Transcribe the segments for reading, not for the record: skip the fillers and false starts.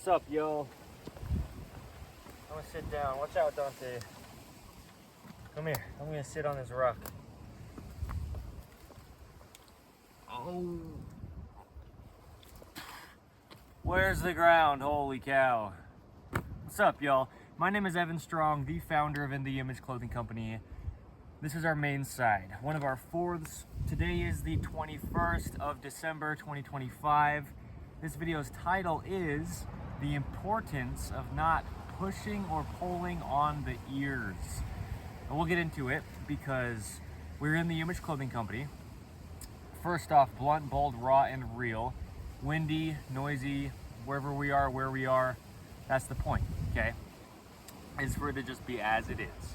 What's up, yo? I'm gonna sit down. Watch out, Dante. Come here. I'm gonna sit on this rock. Oh. Where's the ground? Holy cow. What's up, y'all? My name is Evan Strong, the founder of In The Image Clothing Company. This is our main side, one of our fourths. Today is the 21st of December, 2025. This video's title is The Importance of Not Pushing or Pulling on the Ears. And we'll get into it because we're in the Image Clothing Company. First off, blunt, bold, raw, and real. Windy, noisy, wherever we are, where we are. That's the point, okay? Is for it to just be as it is.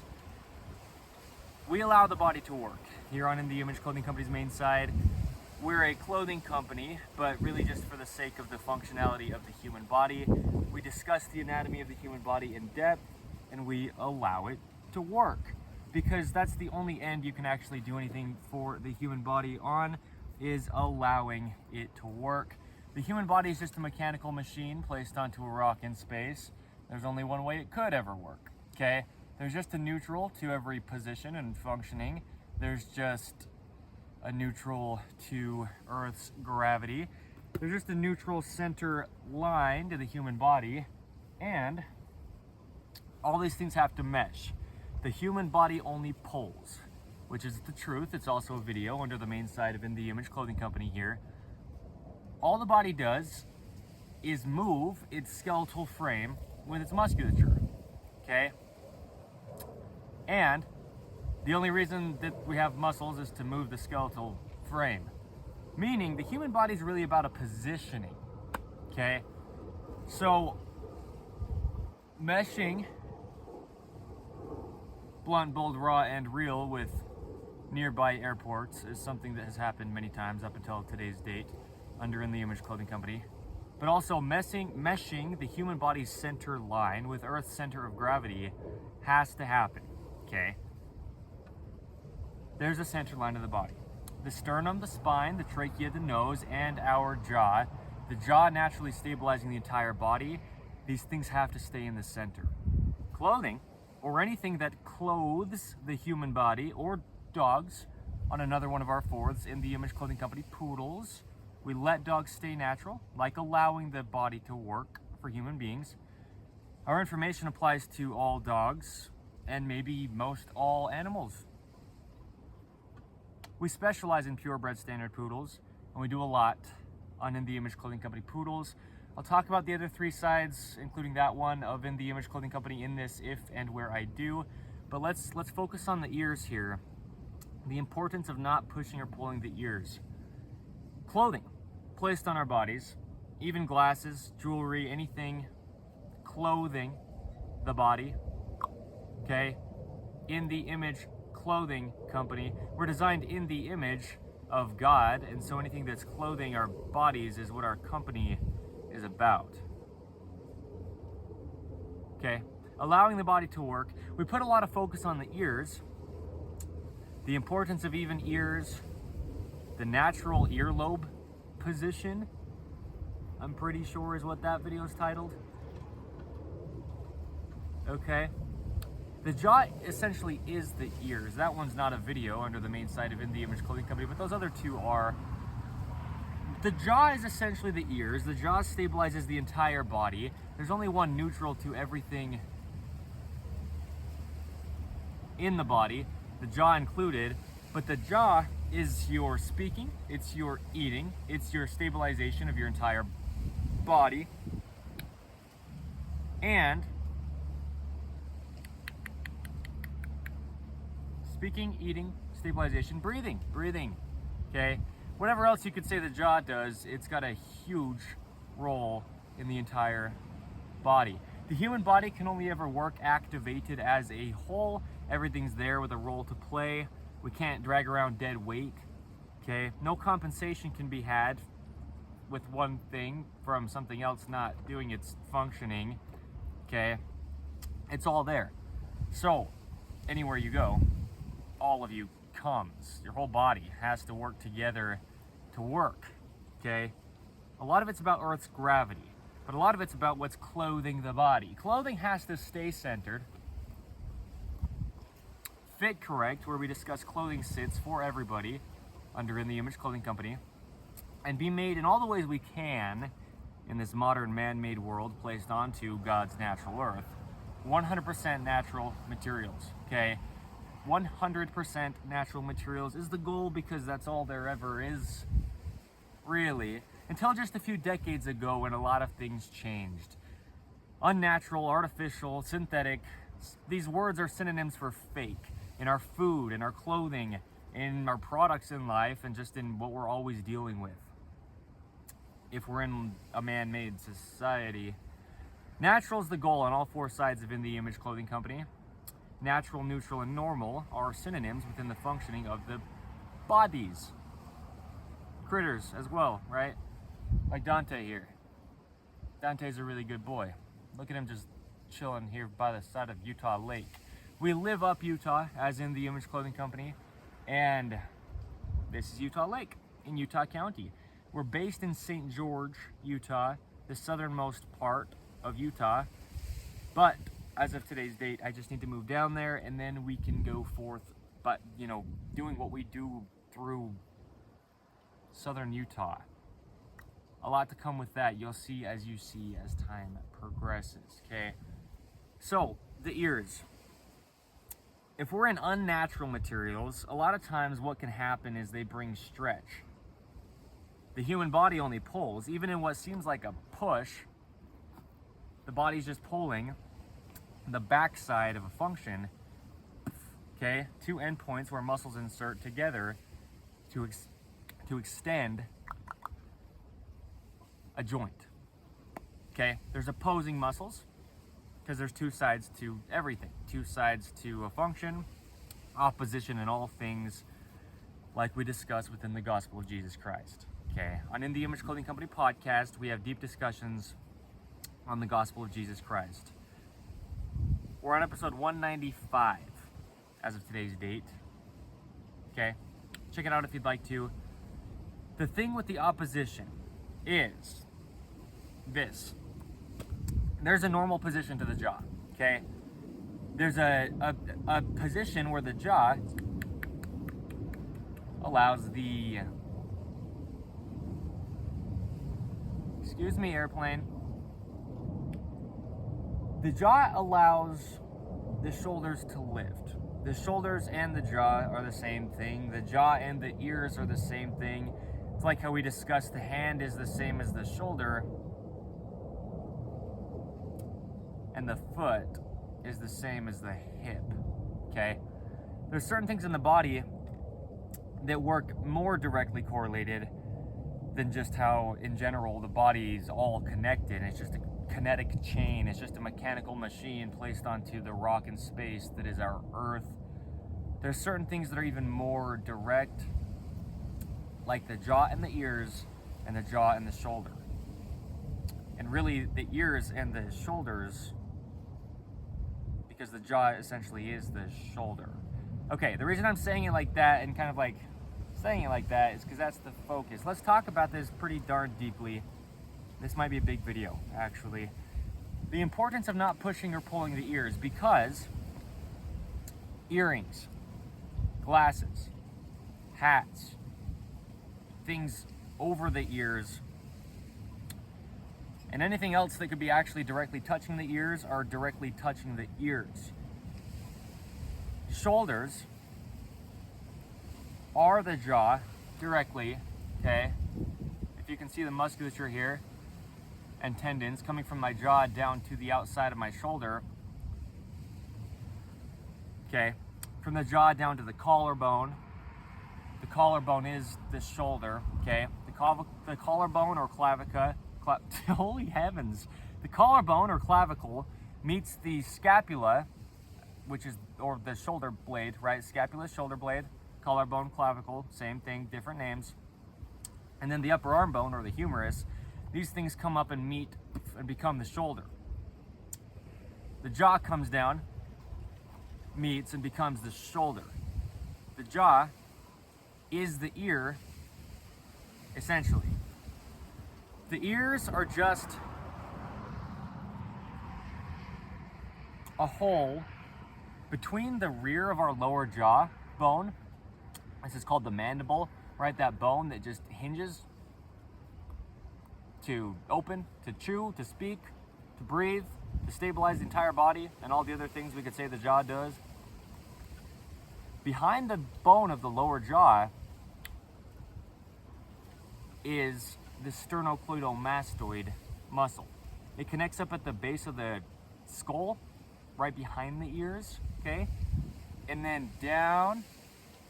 We allow the body to work. Here on In The Image Clothing Company's main side, we're a clothing company, but really just for the sake of the functionality of the human body. We discuss the anatomy of the human body in depth, and we allow it to work. Because that's the only end you can actually do anything for the human body on, is allowing it to work. The human body is just a mechanical machine placed onto a rock in space. There's only one way it could ever work, okay? There's just a neutral to every position and functioning. There's just a neutral to Earth's gravity. There's just a neutral center line to the human body, and all these things have to mesh. The human body only pulls, which is the truth. It's also a video under the main side of In The Image Clothing Company here. All the body does is move its skeletal frame with its musculature, okay? And the only reason that we have muscles is to move the skeletal frame. Meaning the human body is really about a positioning, okay? So meshing blunt, bold, raw, and real with nearby airports is something that has happened many times up until today's date under In The Image Clothing Company. But also meshing the human body's center line with Earth's center of gravity has to happen, okay? There's a center line of the body. The sternum, the spine, the trachea, the nose, and our jaw. The jaw naturally stabilizing the entire body. These things have to stay in the center. Clothing, or anything that clothes the human body, or dogs, on another one of our fourths, In The Image Clothing Company, poodles. We let dogs stay natural, like allowing the body to work for human beings. Our information applies to all dogs, and maybe most all animals. We specialize in purebred standard poodles, and we do a lot on In The Image Clothing Company poodles. I'll talk about the other three sides, including that one of In The Image Clothing Company in this if and where I do. But let's focus on the ears here. The importance of not pushing or pulling the ears. Clothing placed on our bodies, even glasses, jewelry, anything clothing the body, okay? In the Image Clothing Company, we're designed in the image of God, and so anything that's clothing our bodies is what our company is about. Okay, allowing the body to work. We put a lot of focus on the ears, the importance of even ears, the natural earlobe position, I'm pretty sure is what that video is titled. Okay. The jaw essentially is the ears. That one's not a video under the main side of In The Image Clothing Company, but those other two are. The jaw is essentially the ears. The jaw stabilizes the entire body. There's only one neutral to everything in the body, the jaw included, but the jaw is your speaking, it's your eating, it's your stabilization of your entire body, and speaking, eating, stabilization, breathing, okay? Whatever else you could say the jaw does, it's got a huge role in the entire body. The human body can only ever work activated as a whole. Everything's there with a role to play. We can't drag around dead weight, okay? No compensation can be had with one thing from something else not doing its functioning, okay? It's all there. So, anywhere you go, all of you comes. Your whole body has to work together to work, okay? A lot of it's about Earth's gravity. but a lot of it's about what's clothing the body. Clothing has to stay centered, fit correct, where we discuss clothing sits for everybody under In the Image Clothing Company, and be made in all the ways we can in this modern man-made world placed onto God's natural earth. 100% natural materials, okay? 100% natural materials is the goal, because that's all there ever is, really, until just a few decades ago when a lot of things changed. Unnatural, artificial, synthetic, these words are synonyms for fake in our food, in our clothing, in our products in life, and just in what we're always dealing with. If we're in a man-made society, natural is the goal on all four sides of In the Image Clothing Company. Natural, neutral, and normal are synonyms within the functioning of the bodies. Critters as well, right? Like Dante here. Dante's a really good boy. Look at him just chilling here by the side of Utah Lake. We live up Utah as In the Image Clothing Company, and this is Utah Lake in Utah County. We're based in St. George, Utah, the southernmost part of Utah, but as of today's date, I just need to move down there, and then we can go forth, but you know, doing what we do through southern Utah. A lot to come with that. You'll see as time progresses, okay? So, the ears. If we're in unnatural materials, a lot of times what can happen is they bring stretch. The human body only pulls. Even in what seems like a push, the body's just pulling the backside of a function, okay? Two endpoints where muscles insert together to extend a joint, okay? There's opposing muscles, because there's two sides to everything. Two sides to a function, opposition in all things, like we discuss within the gospel of Jesus Christ. Okay, on In the Image Clothing Company podcast, we have deep discussions on the gospel of Jesus Christ. We're on episode 195 as of today's date. Okay, check it out if you'd like to. The thing with the opposition is this. There's a normal position to the jaw, okay? There's a position where the jaw allows the... Excuse me, airplane. The jaw allows the shoulders to lift. The shoulders and the jaw are the same thing. The jaw and the ears are the same thing. It's like how we discussed the hand is the same as the shoulder, and the foot is the same as the hip, okay? There's certain things in the body that work more directly correlated than just how, in general, the body is all connected. It's just a kinetic chain. It's just a mechanical machine placed onto the rock in space that is our Earth. There's certain things that are even more direct, like the jaw and the ears, and the jaw and the shoulder. And really, the ears and the shoulders, because the jaw essentially is the shoulder. Okay, the reason I'm saying it like that and kind of like saying it like that is because that's the focus. Let's talk about this pretty darn deeply. This might be a big video, actually. The importance of not pushing or pulling the ears, because earrings, glasses, hats, things over the ears, and anything else that could be actually directly touching the ears are directly touching the ears. Shoulders are the jaw directly, okay? If you can see the musculature here and tendons coming from my jaw down to the outside of my shoulder, okay? From the jaw down to the collarbone. The collarbone is the shoulder, okay? The collarbone or clavicle, holy heavens. The collarbone or clavicle meets the scapula, which is, or the shoulder blade, right? Scapula, shoulder blade, collarbone, clavicle, same thing, different names. And then the upper arm bone or the humerus, these things come up and meet and become the shoulder. The jaw comes down, meets, and becomes the shoulder. The jaw is the ear, essentially. The ears are just a hole between the rear of our lower jaw bone. This is called the mandible, right? That bone that just hinges to open, to chew, to speak, to breathe, to stabilize the entire body, and all the other things we could say the jaw does. Behind the bone of the lower jaw is the sternocleidomastoid muscle. It connects up at the base of the skull, right behind the ears, okay? And then down,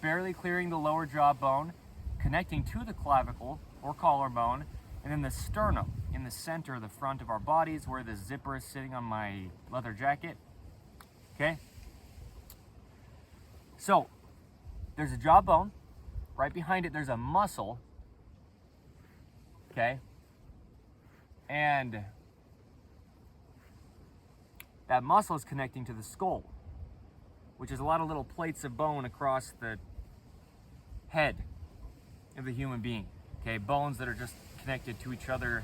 barely clearing the lower jaw bone, connecting to the clavicle or collarbone, and then the sternum in the center, the front of our bodies, where the zipper is sitting on my leather jacket, okay? So, there's a jaw bone. Right behind it, there's a muscle, okay? And that muscle is connecting to the skull, which is a lot of little plates of bone across the head of the human being, okay? Bones that are just connected to each other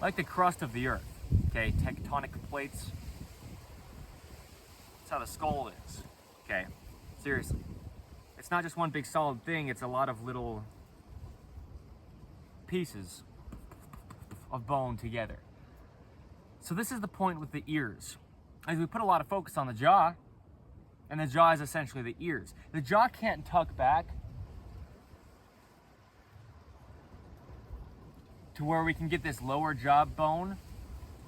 like the crust of the earth, okay? Tectonic plates. That's how the skull is, okay? Seriously. It's not just one big solid thing, it's a lot of little pieces of bone together. So this is the point with the ears. As we put a lot of focus on the jaw, and the jaw is essentially the ears. The jaw can't tuck back to where we can get this lower jaw bone,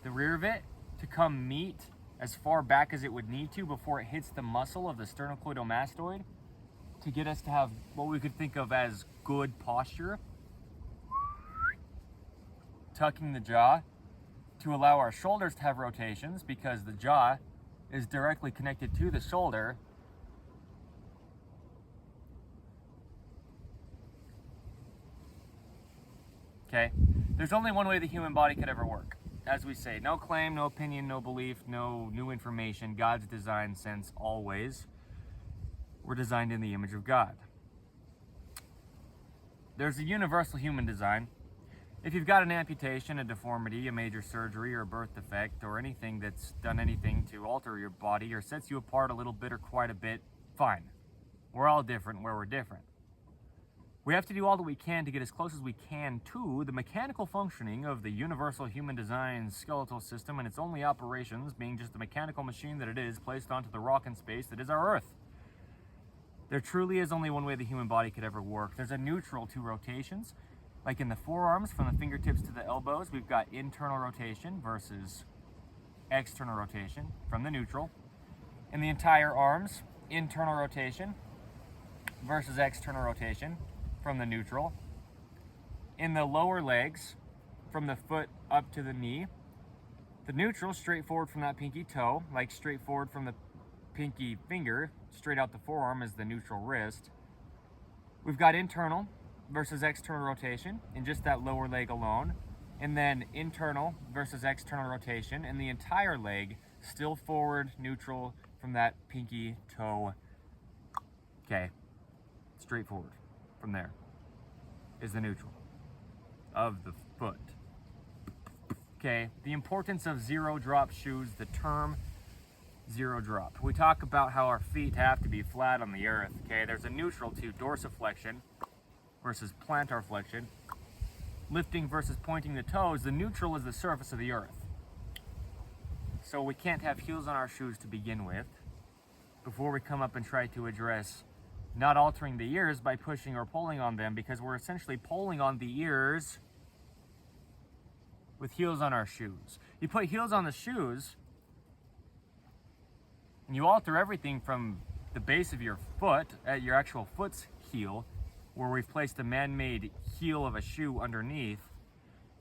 the rear of it, to come meet as far back as it would need to before it hits the muscle of the sternocleidomastoid to get us to have what we could think of as good posture. Tucking the jaw to allow our shoulders to have rotations, because the jaw is directly connected to the shoulder. Okay? There's only one way the human body could ever work. As we say, no claim, no opinion, no belief, no new information. God's design sense always. We're designed in the image of God. There's a universal human design. If you've got an amputation, a deformity, a major surgery, or a birth defect, or anything that's done anything to alter your body or sets you apart a little bit or quite a bit, fine. We're all different where we're different. We have to do all that we can to get as close as we can to the mechanical functioning of the universal human design skeletal system, and its only operations being just the mechanical machine that it is placed onto the rock in space that is our Earth. There truly is only one way the human body could ever work. There's a neutral to rotations. Like in the forearms, from the fingertips to the elbows, we've got internal rotation versus external rotation from the neutral. In the entire arms, internal rotation versus external rotation from the neutral. In the lower legs, from the foot up to the knee, the neutral, straightforward from that pinky toe, like straightforward from the pinky finger, straight out the forearm is the neutral wrist. We've got internal versus external rotation in just that lower leg alone, and then internal versus external rotation in the entire leg, still forward, neutral from that pinky toe. Okay, straightforward from there is the neutral of the foot. Okay, the importance of zero drop shoes, the term zero drop. We talk about how our feet have to be flat on the earth, okay? There's a neutral to dorsiflexion versus plantar flexion. Lifting versus pointing the toes, the neutral is the surface of the earth. So we can't have heels on our shoes to begin with before we come up and try to address not altering the ears by pushing or pulling on them, because we're essentially pulling on the ears with heels on our shoes. You put heels on the shoes and you alter everything from the base of your foot at your actual foot's heel, where we've placed a man-made heel of a shoe underneath.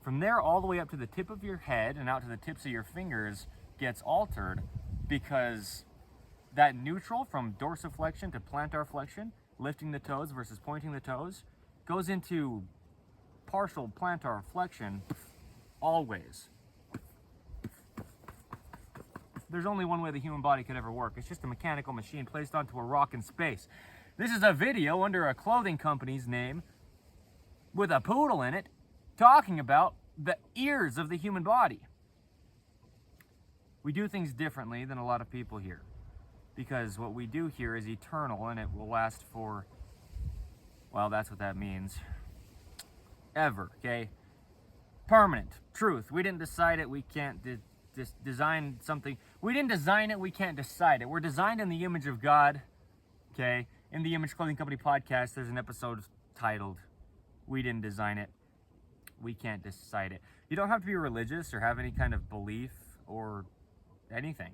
From there all the way up to the tip of your head and out to the tips of your fingers gets altered, because that neutral from dorsiflexion to plantar flexion, lifting the toes versus pointing the toes, goes into partial plantar flexion always. There's only one way the human body could ever work. It's just a mechanical machine placed onto a rock in space. This is a video under a clothing company's name with a poodle in it talking about the ears of the human body. We do things differently than a lot of people here, because what we do here is eternal and it will last for, well, that's what that means, ever, okay? Permanent. Truth. We didn't decide it, we can't design something. We didn't design it, we can't decide it. We're designed in the image of God, okay? In the Image Clothing Company podcast, there's an episode titled, We Didn't Design It, We Can't Decide It. You don't have to be religious or have any kind of belief or anything.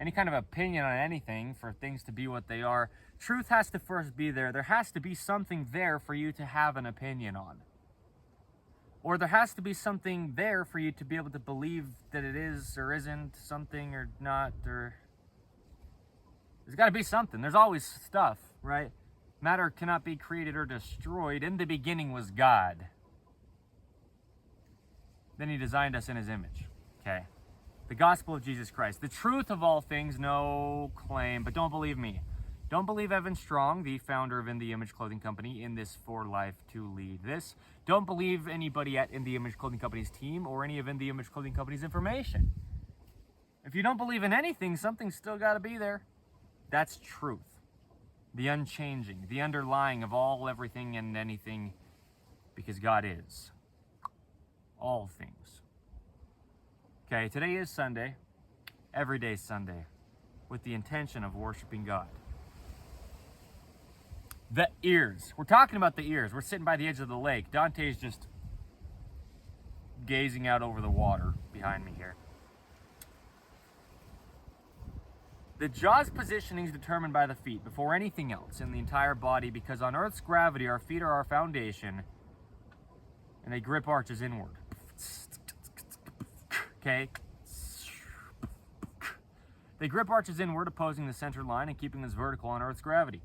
Any kind of opinion on anything for things to be what they are. Truth has to first be there. There has to be something there for you to have an opinion on. Or there has to be something there for you to be able to believe that it is or isn't something or not, or there's got to be something. There's always stuff, right? Matter cannot be created or destroyed. In the beginning was God. Then he designed us in his image, okay? The gospel of Jesus Christ. The truth of all things, no claim, but don't believe me. Don't believe Evan Strong, the founder of In the Image Clothing Company, in this for life to lead this. Don't believe anybody at In the Image Clothing Company's team or any of In the Image Clothing Company's information. If you don't believe in anything, something's still got to be there. That's truth. The unchanging, the underlying of all, everything, and anything, because God is. All things. Okay, today is Sunday. Every day is Sunday. With the intention of worshiping God. The ears. We're talking about the ears. We're sitting by the edge of the lake. Dante's just gazing out over the water behind me here. The jaw's positioning is determined by the feet before anything else in the entire body, because on Earth's gravity, our feet are our foundation and they grip arches inward. Okay? They grip arches inward, opposing the center line and keeping us vertical on Earth's gravity.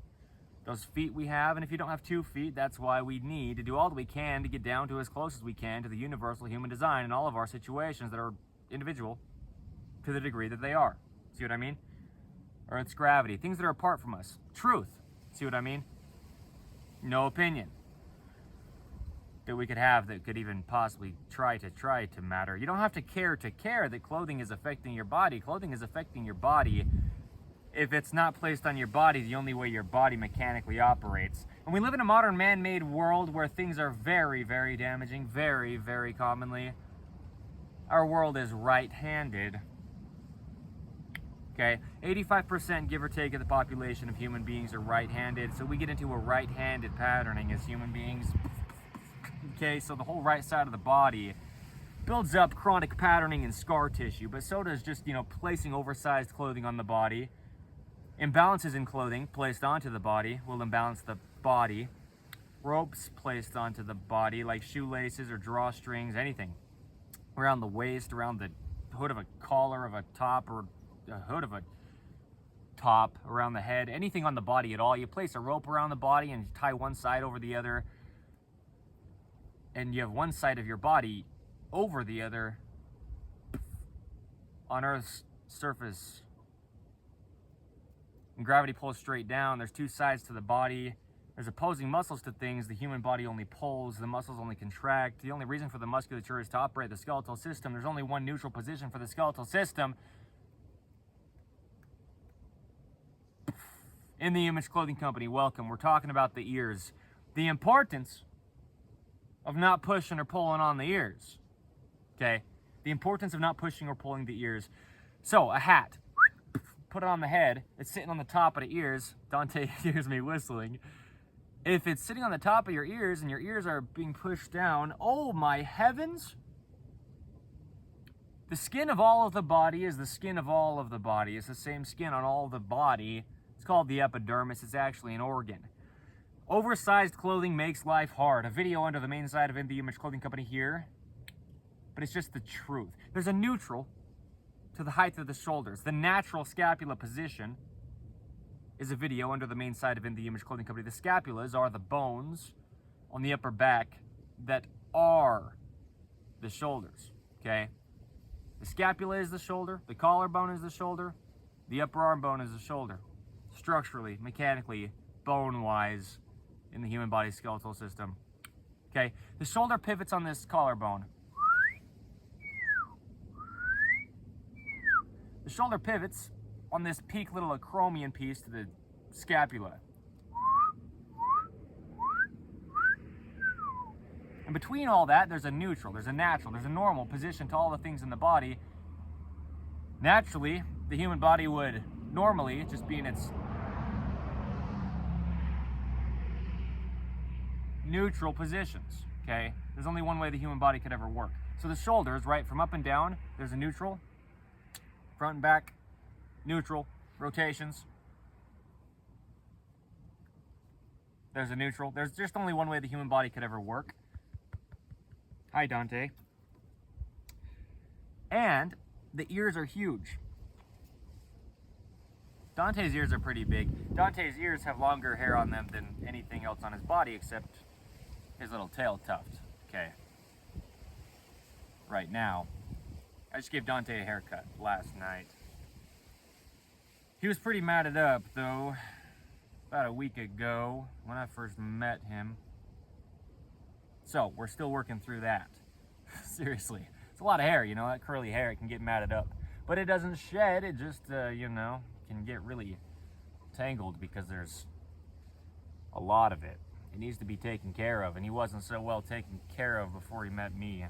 Those feet we have, and if you don't have 2 feet, that's why we need to do all that we can to get down to as close as we can to the universal human design in all of our situations that are individual to the degree that they are. See what I mean? Earth's gravity. Things that are apart from us. Truth. See what I mean? No opinion that we could have that could even possibly try to matter. You don't have to care that clothing is affecting your body. Clothing is affecting your body. If it's not placed on your body, the only way your body mechanically operates. And we live in a modern man-made world where things are very, very damaging, very, very commonly. Our world is right-handed. Okay, 85% give or take of the population of human beings are right-handed, so we get into a right-handed patterning as human beings. Okay, so the whole right side of the body builds up chronic patterning and scar tissue, but so does just, placing oversized clothing on the body. Imbalances in clothing placed onto the body will imbalance the body. Ropes placed onto the body, like shoelaces or drawstrings, anything around the waist, around the hood of a collar of a top, or the hood of a top, around the head, anything on the body at all. You place a rope around the body and tie one side over the other, and you have one side of your body over the other on Earth's surface. And gravity pulls straight down. There's 2 sides to the body. There's opposing muscles to things. The human body only pulls. The muscles only contract. The only reason for the musculature is to operate the skeletal system. There's only one neutral position for the skeletal system. In the Image Clothing Company, welcome. We're talking about the ears. The importance of not pushing or pulling on the ears. Okay? The importance of not pushing or pulling the ears. So, a hat. Put it on the head. It's sitting on the top of the ears. Dante hears me whistling. If it's sitting on the top of your ears and your ears are being pushed down, oh my heavens! The skin of all of the body is the skin of all of the body. It's the same skin on all of the body. It's called the epidermis. It's actually an organ. Oversized clothing makes life hard. A video under the main side of In the Image Clothing Company here. But it's just the truth. There's a neutral to the height of the shoulders. The natural scapula position is a video under the main side of In the Image Clothing Company. The scapulas are the bones on the upper back that are the shoulders, okay? The scapula is the shoulder, the collarbone is the shoulder, the upper arm bone is the shoulder. Structurally, mechanically, bone-wise, in the human body skeletal system. Okay, the shoulder pivots on this collarbone. The shoulder pivots on this peak little acromion piece to the scapula. And between all that, there's a neutral, there's a natural, there's a normal position to all the things in the body. Naturally, the human body would normally just be in its neutral positions, okay? There's only one way the human body could ever work. So the shoulders, right, from up and down, there's a neutral, front and back, neutral, rotations. There's a neutral. There's just only one way the human body could ever work. Hi, Dante. And the ears are huge. Dante's ears are pretty big. Dante's ears have longer hair on them than anything else on his body except his little tail tuft. Okay. Right now. I just gave Dante a haircut last night. He was pretty matted up though, about a week ago when I first met him. So, we're still working through that. Seriously. It's a lot of hair, you know, that curly hair, it can get matted up. But it doesn't shed, it just, you know, can get really tangled because there's a lot of it. It needs to be taken care of, and he wasn't so well taken care of before he met me.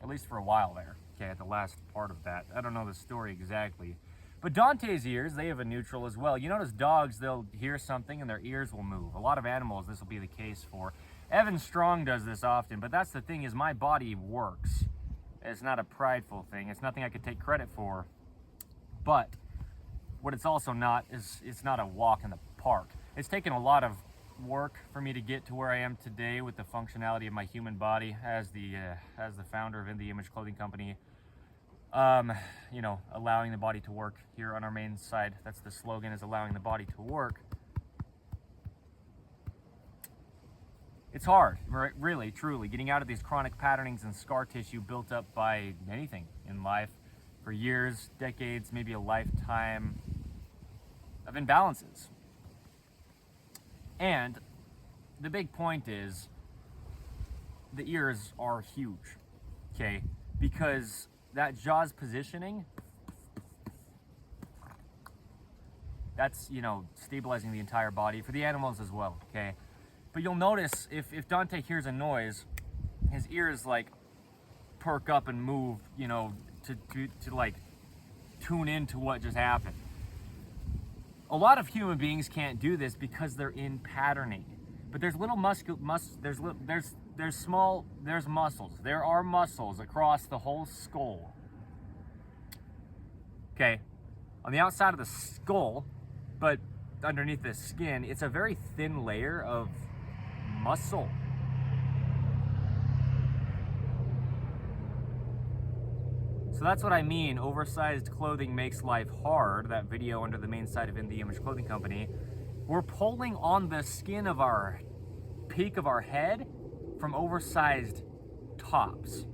At least for a while there, okay, at the last part of that. I don't know the story exactly. But Dante's ears, they have a neutral as well. You notice dogs, they'll hear something and their ears will move. A lot of animals, this will be the case for. Evan Strong does this often, but that's the thing is my body works. It's not a prideful thing. It's nothing I could take credit for. But what it's also not is it's not a walk in the park. It's taken a lot of work for me to get to where I am today with the functionality of my human body as the founder of In the Image Clothing Company. You know, allowing the body to work here on our main side. That's the slogan, is allowing the body to work. It's hard, really, truly, getting out of these chronic patternings and scar tissue built up by anything in life for years, decades, maybe a lifetime of imbalances. And the big point is the ears are huge, okay? Because that jaws positioning, that's, you know, stabilizing the entire body for the animals as well, okay? But you'll notice if Dante hears a noise, his ears like perk up and move, you know, to like tune into what just happened. A lot of human beings can't do this because they're in patterning. But there's little there's muscles. There are muscles across the whole skull. Okay, on the outside of the skull, but underneath the skin, it's a very thin layer of muscle. So that's what I mean. Oversized clothing makes life hard. That video under the main site of In the Image Clothing Company. We're pulling on the skin of our peak of our head from oversized tops.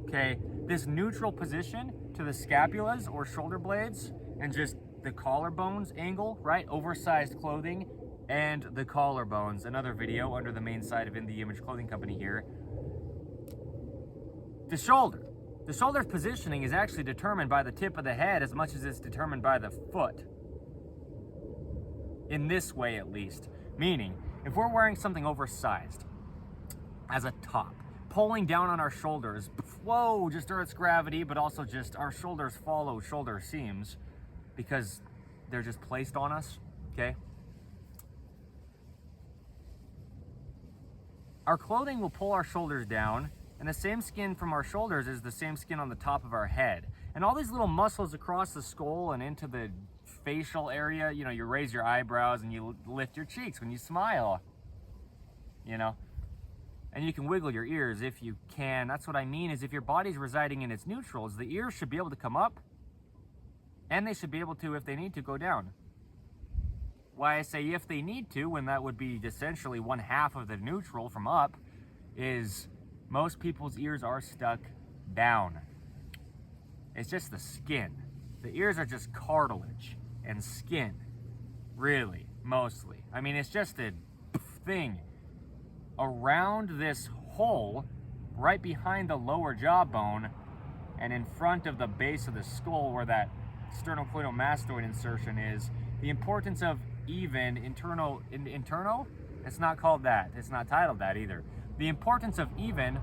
Okay, this neutral position to the scapulas or shoulder blades and just the collarbones angle, right? Oversized clothing and the collarbones. Another video under the main site of In the Image Clothing Company here. The shoulder. The shoulder's positioning is actually determined by the tip of the head as much as it's determined by the foot. In this way, at least. Meaning, if we're wearing something oversized as a top, pulling down on our shoulders, whoa, just Earth's gravity, but also just our shoulders follow shoulder seams because they're just placed on us, okay? Our clothing will pull our shoulders down, and the same skin from our shoulders is the same skin on the top of our head. And all these little muscles across the skull and into the facial area, you know, you raise your eyebrows and you lift your cheeks when you smile, you know. And you can wiggle your ears if you can. That's what I mean, is if your body's residing in its neutrals, the ears should be able to come up, and they should be able to, if they need to, go down. Why I say if they need to, when that would be essentially 1/2 of the neutral from up, is most people's ears are stuck down. It's just the skin. The ears are just cartilage and skin, really, mostly. I mean, it's just a thing around this hole right behind the lower jawbone and in front of the base of the skull where that sternocleidomastoid insertion is, the importance of even internal, it's not called that, it's not titled that either. The importance of even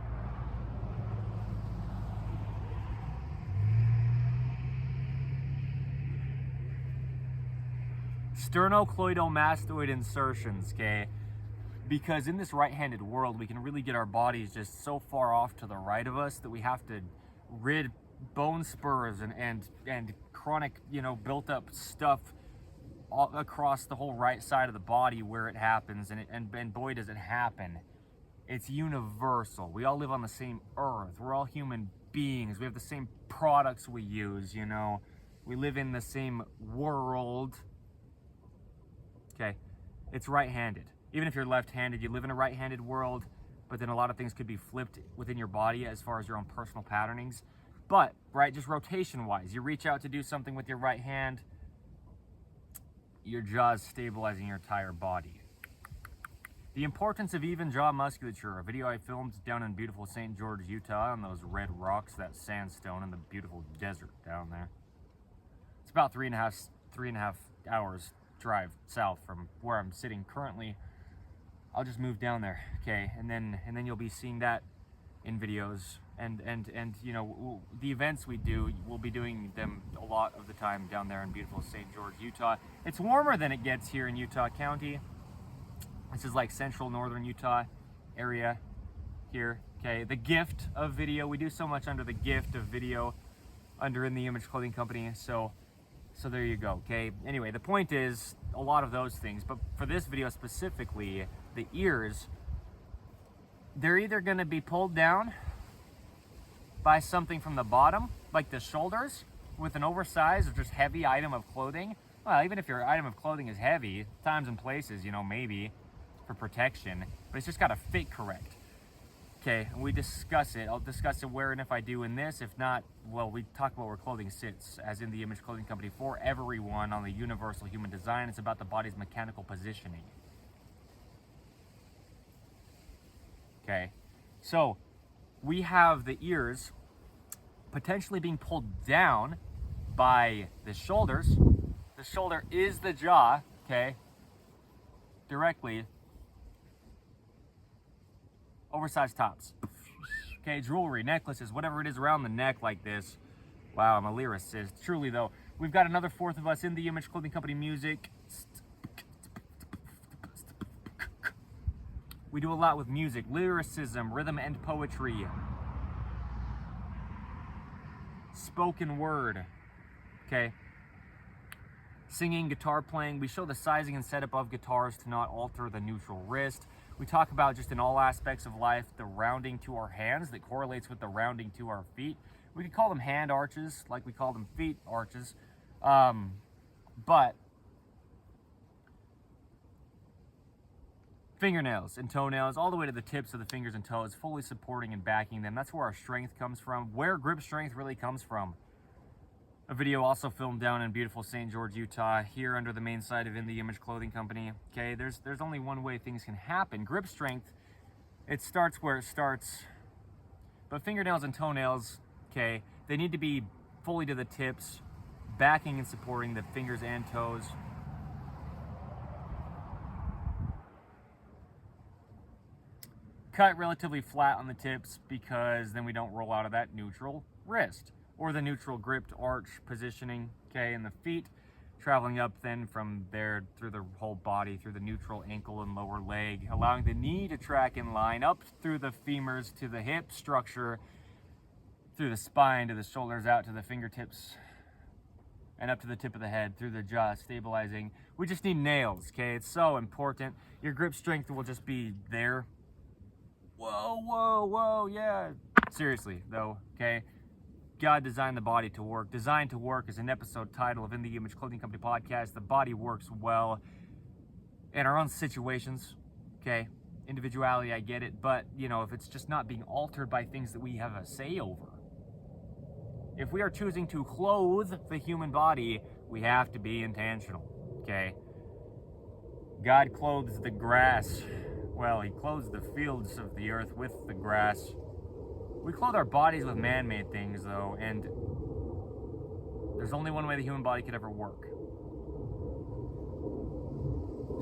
sternocleidomastoid insertions, okay? Because in this right-handed world, we can really get our bodies just so far off to the right of us that we have to rid bone spurs and chronic, built up stuff all across the whole right side of the body where it happens, and boy does it happen. It's universal. We all live on the same earth. We're all human beings. We have the same products we use, We live in the same world. Okay, it's right-handed. Even if you're left-handed, you live in a right-handed world, but then a lot of things could be flipped within your body as far as your own personal patternings. But, right, just rotation-wise, you reach out to do something with your right hand, your jaw's stabilizing your entire body. The importance of even jaw musculature, a video I filmed down in beautiful St. George, Utah, on those red rocks, that sandstone, and the beautiful desert down there. It's about three and a half hours drive south from where I'm sitting currently. I'll just move down there, okay, and then you'll be seeing that in videos, and the events we do, we'll be doing them a lot of the time down there in beautiful St. George, Utah. It's warmer than it gets here in Utah County. This is like central northern Utah area here, okay. The gift of video, we do so much under the gift of video under In the Image Clothing Company, so there you go, okay. Anyway, the point is a lot of those things, but for this video specifically, the ears, they're either going to be pulled down by something from the bottom, like the shoulders, with an oversized or just heavy item of clothing. Well, even if your item of clothing is heavy, times and places, maybe for protection, but it's just got to fit correct. Okay, and we discuss it. I'll discuss it where and if I do in this. If not, well, we talk about where clothing sits, as In the Image Clothing Company, for everyone on the universal human design. It's about the body's mechanical positioning. Okay, so we have the ears potentially being pulled down by the shoulders. The shoulder is the jaw, okay, directly. Oversized tops, okay, jewelry, necklaces, whatever it is around the neck like this. Wow, I'm a lyricist. Truly though, we've got another fourth of us in the Image Clothing Company music. We do a lot with music, lyricism, rhythm and poetry, spoken word, okay, singing, guitar playing. We show the sizing and setup of guitars to not alter the neutral wrist. We talk about just in all aspects of life, the rounding to our hands that correlates with the rounding to our feet. We could call them hand arches like we call them feet arches, but fingernails and toenails all the way to the tips of the fingers and toes, fully supporting and backing them. That's where our strength comes from, where grip strength really comes from. A video also filmed down in beautiful St. George, Utah, here under the main site of In the Image Clothing Company. Okay, there's only one way things can happen. Grip strength, it starts where it starts, but fingernails and toenails, okay, they need to be fully to the tips, backing and supporting the fingers and toes. Cut relatively flat on the tips because then we don't roll out of that neutral wrist or the neutral gripped arch positioning, okay, and the feet traveling up then from there through the whole body, through the neutral ankle and lower leg, allowing the knee to track in line up through the femurs to the hip structure, through the spine to the shoulders, out to the fingertips, and up to the tip of the head, through the jaw, stabilizing. We just need nails, okay? It's so important. Your grip strength will just be there. Whoa, whoa, whoa, yeah. Seriously, though, okay? God designed the body to work. Designed to Work is an episode title of In the Image Clothing Company podcast. The body works well in our own situations, okay? Individuality, I get it, but, if it's just not being altered by things that we have a say over. If we are choosing to clothe the human body, we have to be intentional, okay? God clothes the grass. Well, he clothes the fields of the earth with the grass. We clothe our bodies with man-made things, though, and there's only one way the human body could ever work.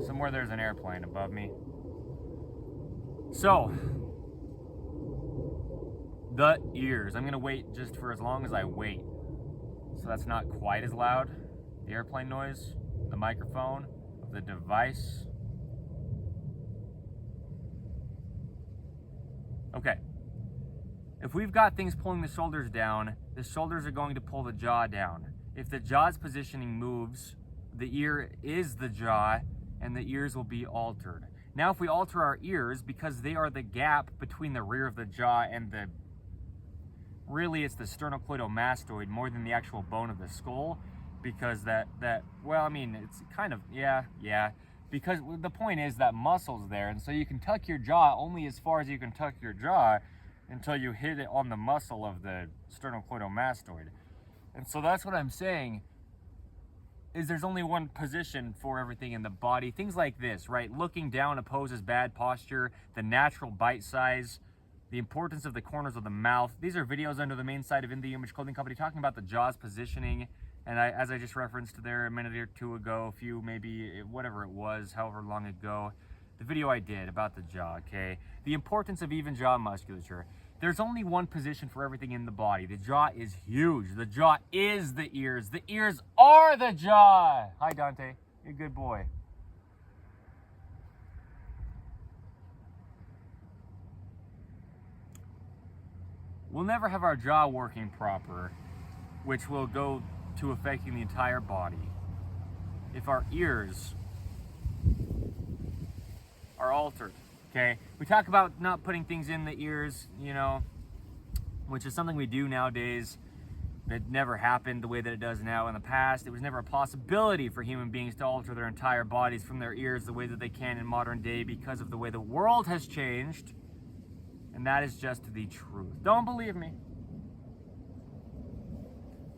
Somewhere there's an airplane above me. So, the ears. I'm going to wait just for as long as I wait. So that's not quite as loud. The airplane noise, the microphone, the device. Okay. If we've got things pulling the shoulders down, the shoulders are going to pull the jaw down. If the jaw's positioning moves, the ear is the jaw, and the ears will be altered. Now, if we alter our ears, because they are the gap between the rear of the jaw and really it's the sternocleidomastoid more than the actual bone of the skull, because well, I mean, it's kind of, yeah. Because the point is that muscle's there, and so you can tuck your jaw only as far as you can tuck your jaw until you hit it on the muscle of the sternocleidomastoid. And so that's what I'm saying, is there's only one position for everything in the body. Things like this, right? Looking down opposes bad posture, the natural bite size, the importance of the corners of the mouth. These are videos under the main site of In The Image Clothing Company talking about the jaw's positioning. And as I just referenced there a minute or two ago, whatever it was, however long ago, the video I did about the jaw, okay? The importance of even jaw musculature. There's only one position for everything in the body. The jaw is huge. The jaw is the ears. The ears are the jaw. Hi, Dante. You're a good boy. We'll never have our jaw working proper, which will go to affecting the entire body, if our ears are altered. Okay, we talk about not putting things in the ears, which is something we do nowadays that never happened the way that it does now. In the past, it was never a possibility for human beings to alter their entire bodies from their ears the way that they can in modern day because of the way the world has changed. And that is just the truth. Don't believe me.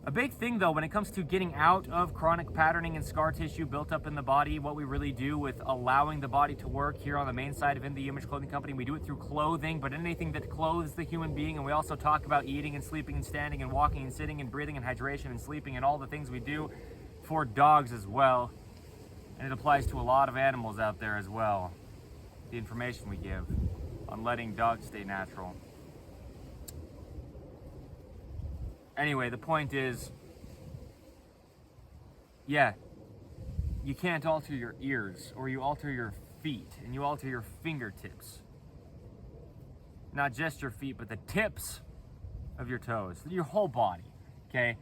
A big thing, though, when it comes to getting out of chronic patterning and scar tissue built up in the body, what we really do with allowing the body to work here on the main side of In The Image Clothing Company, we do it through clothing, but anything that clothes the human being, and we also talk about eating and sleeping and standing and walking and sitting and breathing and hydration and sleeping and all the things we do for dogs as well. And it applies to a lot of animals out there as well. The information we give on letting dogs stay natural. Anyway, the point is, you can't alter your ears, or you alter your feet, and you alter your fingertips. Not just your feet, but the tips of your toes, your whole body, okay?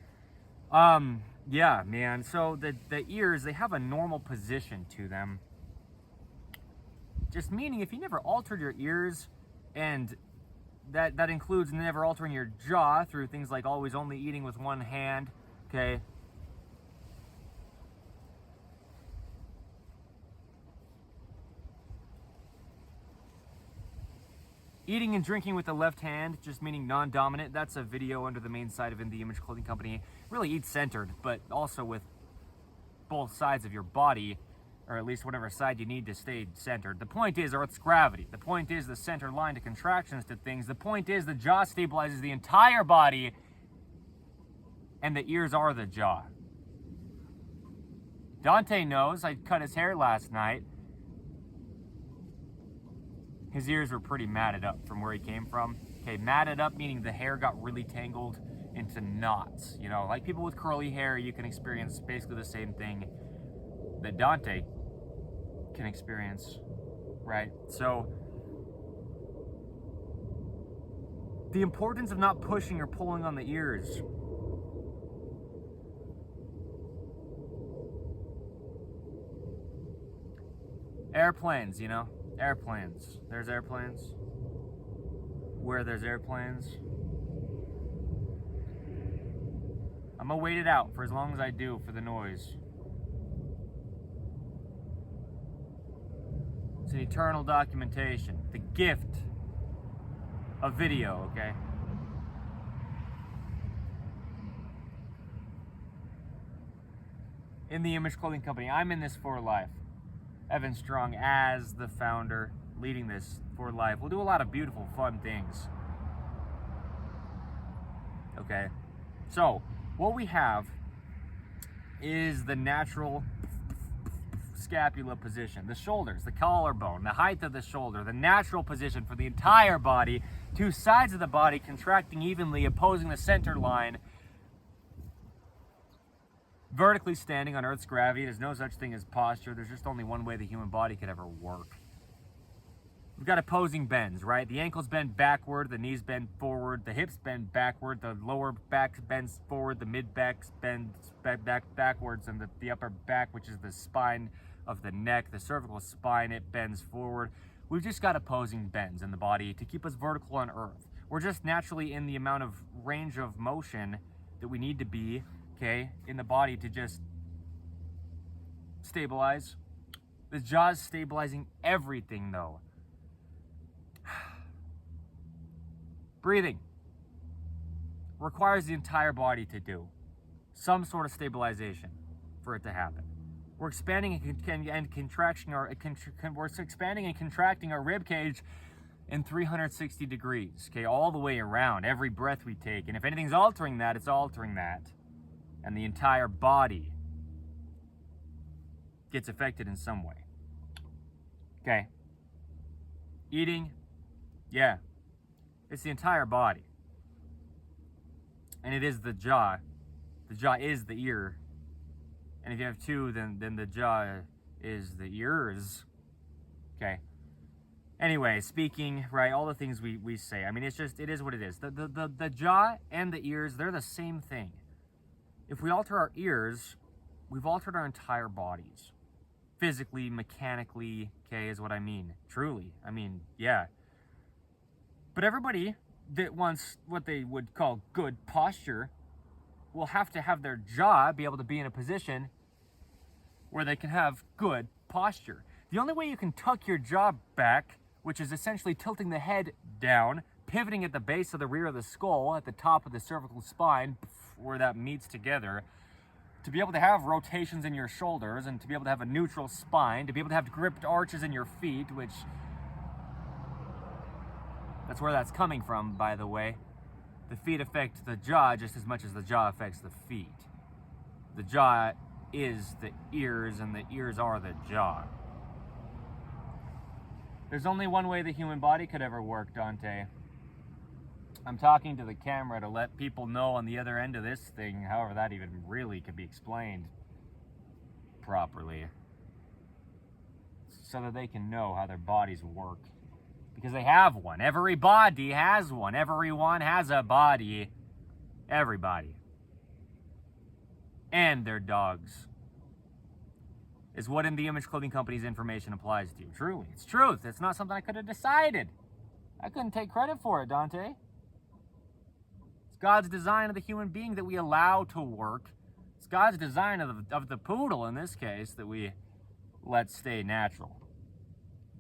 Yeah, man, so the ears, they have a normal position to them. Just meaning if you never altered your ears, and that includes never altering your jaw through things like always only eating with one hand, okay? Eating and drinking with the left hand, just meaning non-dominant. That's a video under the main site of In The Image Clothing Company. Really eat centered, but also with both sides of your body, or at least whatever side you need to stay centered. The point is Earth's gravity. The point is the center line to contractions to things. The point is the jaw stabilizes the entire body, and the ears are the jaw. Dante knows. I cut his hair last night. His ears were pretty matted up from where he came from. Okay, matted up meaning the hair got really tangled into knots. Like people with curly hair, you can experience basically the same thing that Dante can experience, right? So the importance of not pushing or pulling on the ears. Airplanes, airplanes. There's airplanes. Where there's airplanes, I'm gonna wait it out for as long as I do for the noise. It's an eternal documentation. The gift of video, okay? In The Image Clothing Company, I'm in this for life. Evan Strong as the founder, leading this for life. We'll do a lot of beautiful, fun things. okay? So, what we have is the natural scapula position, the shoulders, the collarbone, the height of the shoulder, the natural position for the entire body, two sides of the body contracting evenly, opposing the center line, vertically standing on Earth's gravity. There's no such thing as posture. There's just only one way the human body could ever work. We've got opposing bends, right? The ankles bend backward, the knees bend forward, the hips bend backward, the lower back bends forward, the mid back bends backwards, and the upper back, which is the spine of the neck, the cervical spine, it bends forward. We've just got opposing bends in the body to keep us vertical on Earth. We're just naturally in the amount of range of motion that we need to be, okay, in the body to just stabilize. The jaw is stabilizing everything, though. Breathing requires the entire body to do some sort of stabilization for it to happen. We're expanding and contracting our rib cage in 360 degrees, okay, all the way around, every breath we take. And if anything's altering that, it's altering that. And the entire body gets affected in some way. Okay. Eating, yeah. It's the entire body. And it is the jaw. The jaw is the ear. And if you have two, then the jaw is the ears. Okay. Anyway, speaking, right, all the things we say. I mean, it is what it is. The jaw and the ears, they're the same thing. If we alter our ears, we've altered our entire bodies. Physically, mechanically, okay, is what I mean. Truly. I mean, yeah. But everybody that wants what they would call good posture will have to have their jaw be able to be in a position where they can have good posture. The only way you can tuck your jaw back, which is essentially tilting the head down, pivoting at the base of the rear of the skull, at the top of the cervical spine, where that meets together, to be able to have rotations in your shoulders and to be able to have a neutral spine, to be able to have gripped arches in your feet, which that's where that's coming from, by the way. The feet affect the jaw just as much as the jaw affects the feet. The jaw is the ears, and the ears are the jaw. There's only one way the human body could ever work, Dante. I'm talking to the camera to let people know on the other end of this thing, however that even really could be explained properly, so that they can know how their bodies work. Because they have one. Every body has one. Everyone has a body. Everybody. And their dogs. Is what In The Image Clothing Company's information applies to. Truly. It's truth. It's not something I could have decided. I couldn't take credit for it, Dante. It's God's design of the human being that we allow to work. It's God's design of the poodle, in this case, that we let stay natural.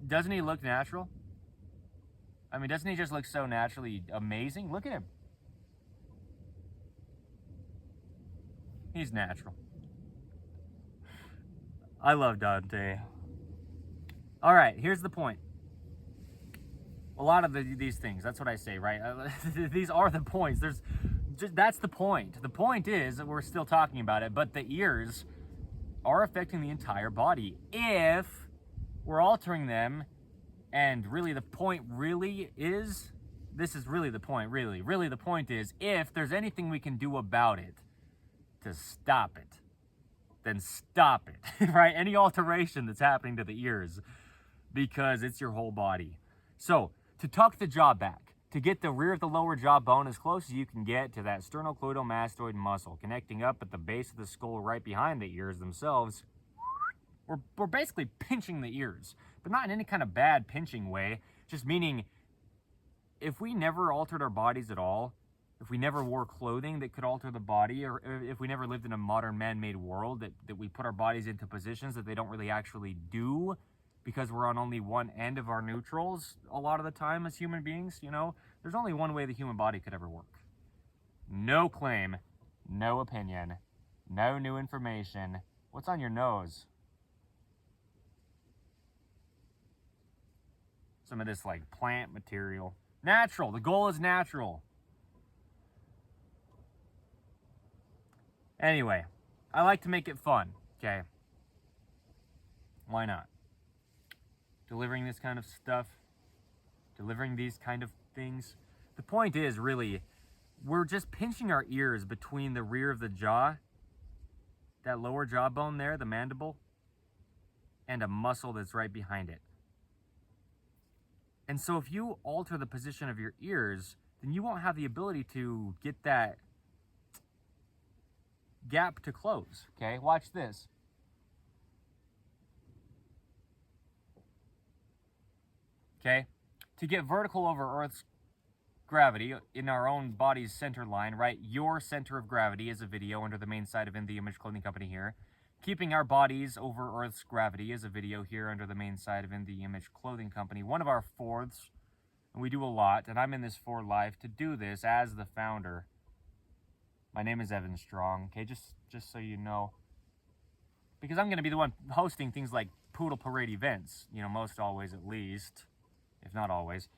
Doesn't he look natural? I mean, doesn't he just look so naturally amazing? Look at him. He's natural. I love Dante. All right, here's the point. A lot of these things, that's what I say, right? These are the points. That's the point. The point is that we're still talking about it, but the ears are affecting the entire body if we're altering them. And really the point really is, this is really the point, really the point is, if there's anything we can do about it to stop it, then stop it, right? Any alteration that's happening to the ears, because it's your whole body. So, to tuck the jaw back, to get the rear of the lower jaw bone as close as you can get to that sternocleidomastoid muscle, connecting up at the base of the skull right behind the ears themselves, we're basically pinching the ears, but not in any kind of bad pinching way, just meaning if we never altered our bodies at all, if we never wore clothing that could alter the body, or if we never lived in a modern man-made world that we put our bodies into positions that they don't really actually do because we're on only one end of our neutrals a lot of the time as human beings, you know, there's only one way the human body could ever work. No claim, no opinion, no new information. What's on your nose? Some of this like plant material. Natural. The goal is natural. Anyway, I like to make it fun, okay? Why not? Delivering this kind of stuff, delivering these kind of things. The point is, really, we're just pinching our ears between the rear of the jaw, that lower jawbone there, the mandible, and a muscle that's right behind it. And so if you alter the position of your ears, then you won't have the ability to get that gap to close, okay? Watch this. Okay? To get vertical over Earth's gravity in our own body's center line, right? Your center of gravity is a video under the main side of In The Image Clothing Company here. Keeping our bodies over Earth's gravity is a video here under the main side of In The Image Clothing Company. One of our fourths, and we do a lot, and I'm in this for life to do this as the founder. My name is Evan Strong, okay? Just so you know. Because I'm going to be the one hosting things like Poodle Parade events, you know, most always at least, if not always.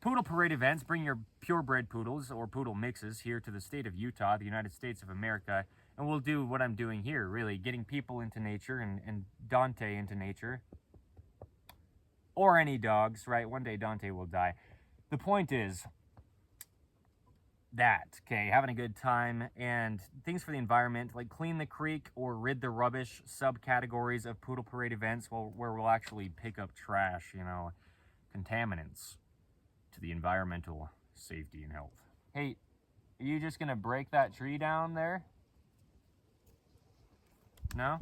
Poodle Parade events bring your purebred poodles or poodle mixes here to the state of Utah, the United States of America, and we'll do what I'm doing here, really, getting people into nature and Dante into nature. Or any dogs, right? One day Dante will die. The point is that, okay, having a good time and things for the environment, like clean the creek or rid the rubbish subcategories of Poodle Parade events where we'll actually pick up trash, you know, contaminants to the environmental safety and health. Hey, are you just gonna break that tree down there? No?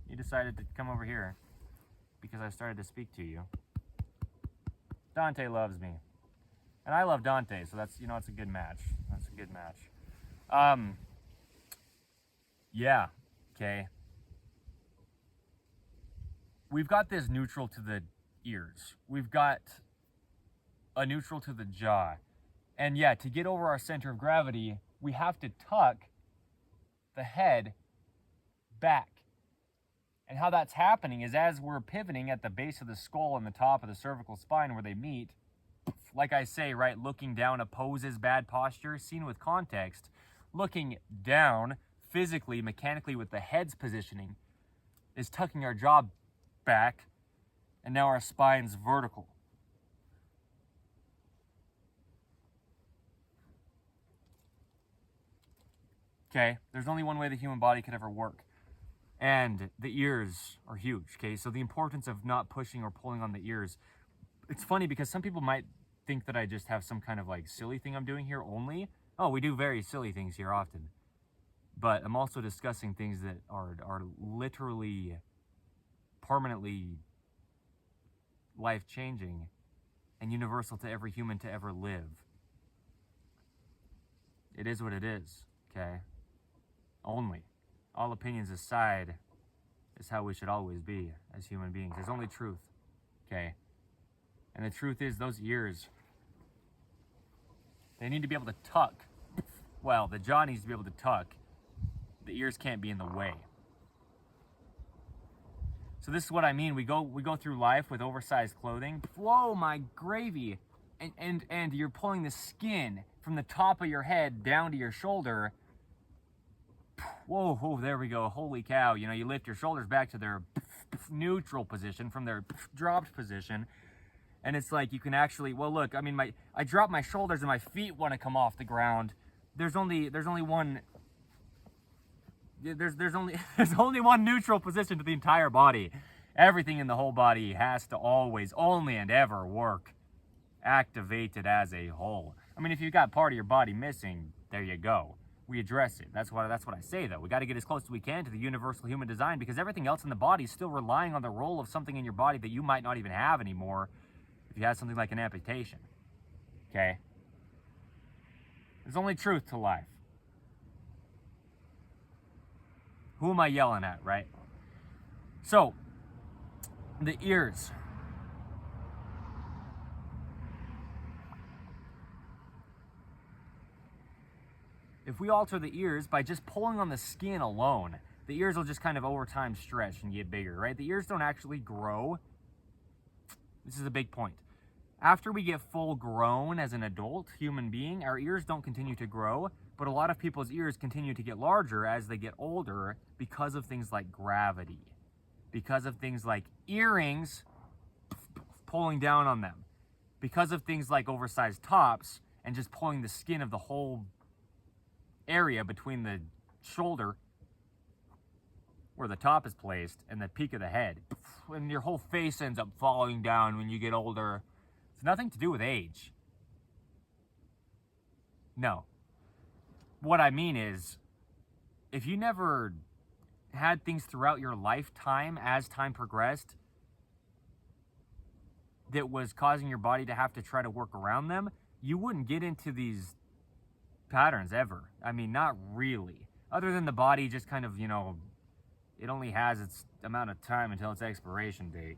You decided to come over here because I started to speak to you. Dante loves me. And I love Dante, so that's, you know, it's a good match. That's a good match. Yeah, okay. We've got this neutral to the ears. We've got a neutral to the jaw. And yeah, to get over our center of gravity, we have to tuck the head back. And how that's happening is as we're pivoting at the base of the skull and the top of the cervical spine where they meet, like I say, right, looking down opposes bad posture. Seen with context, looking down physically, mechanically with the head's positioning is tucking our jaw back, and now our spine's vertical. Okay, there's only one way the human body could ever work. And the ears are huge, okay? So the importance of not pushing or pulling on the ears. It's funny because some people might think that I just have some kind of like silly thing I'm doing here only. Oh, we do very silly things here often. But I'm also discussing things that are literally, permanently life-changing and universal to every human to ever live. It is what it is, okay? Only. All opinions aside is how we should always be as human beings. There's only truth, okay? And the truth is those ears, they need to be able to tuck. Well, the jaw needs to be able to tuck. The ears can't be in the way. So this is what I mean. We go through life with oversized clothing. Whoa, my gravy. And you're pulling the skin from the top of your head down to your shoulder. Whoa, there we go. Holy cow. You know, you lift your shoulders back to their neutral position from their dropped position. And it's like you can actually, well, look, I mean, I drop my shoulders and my feet want to come off the ground. There's only one neutral position to the entire body. Everything in the whole body has to always, only and ever work activated as a whole. I mean, if you've got part of your body missing, there you go. We address it. That's what I say, though. We got to get as close as we can to the universal human design because everything else in the body is still relying on the role of something in your body that you might not even have anymore if you had something like an amputation. Okay? There's only truth to life. Who am I yelling at, right? So, the ears. If we alter the ears by just pulling on the skin alone, the ears will just kind of over time stretch and get bigger, right? The ears don't actually grow. This is a big point. After we get full grown as an adult human being, our ears don't continue to grow, but a lot of people's ears continue to get larger as they get older because of things like gravity, because of things like earrings pulling down on them, because of things like oversized tops and just pulling the skin of the whole area between the shoulder where the top is placed and the peak of the head. And your whole face ends up falling down when you get older. It's nothing to do with age. No. What I mean is, if you never had things throughout your lifetime as time progressed that was causing your body to have to try to work around them, you wouldn't get into these patterns ever. I mean, not really. Other than the body just kind of, it only has its amount of time until its expiration date,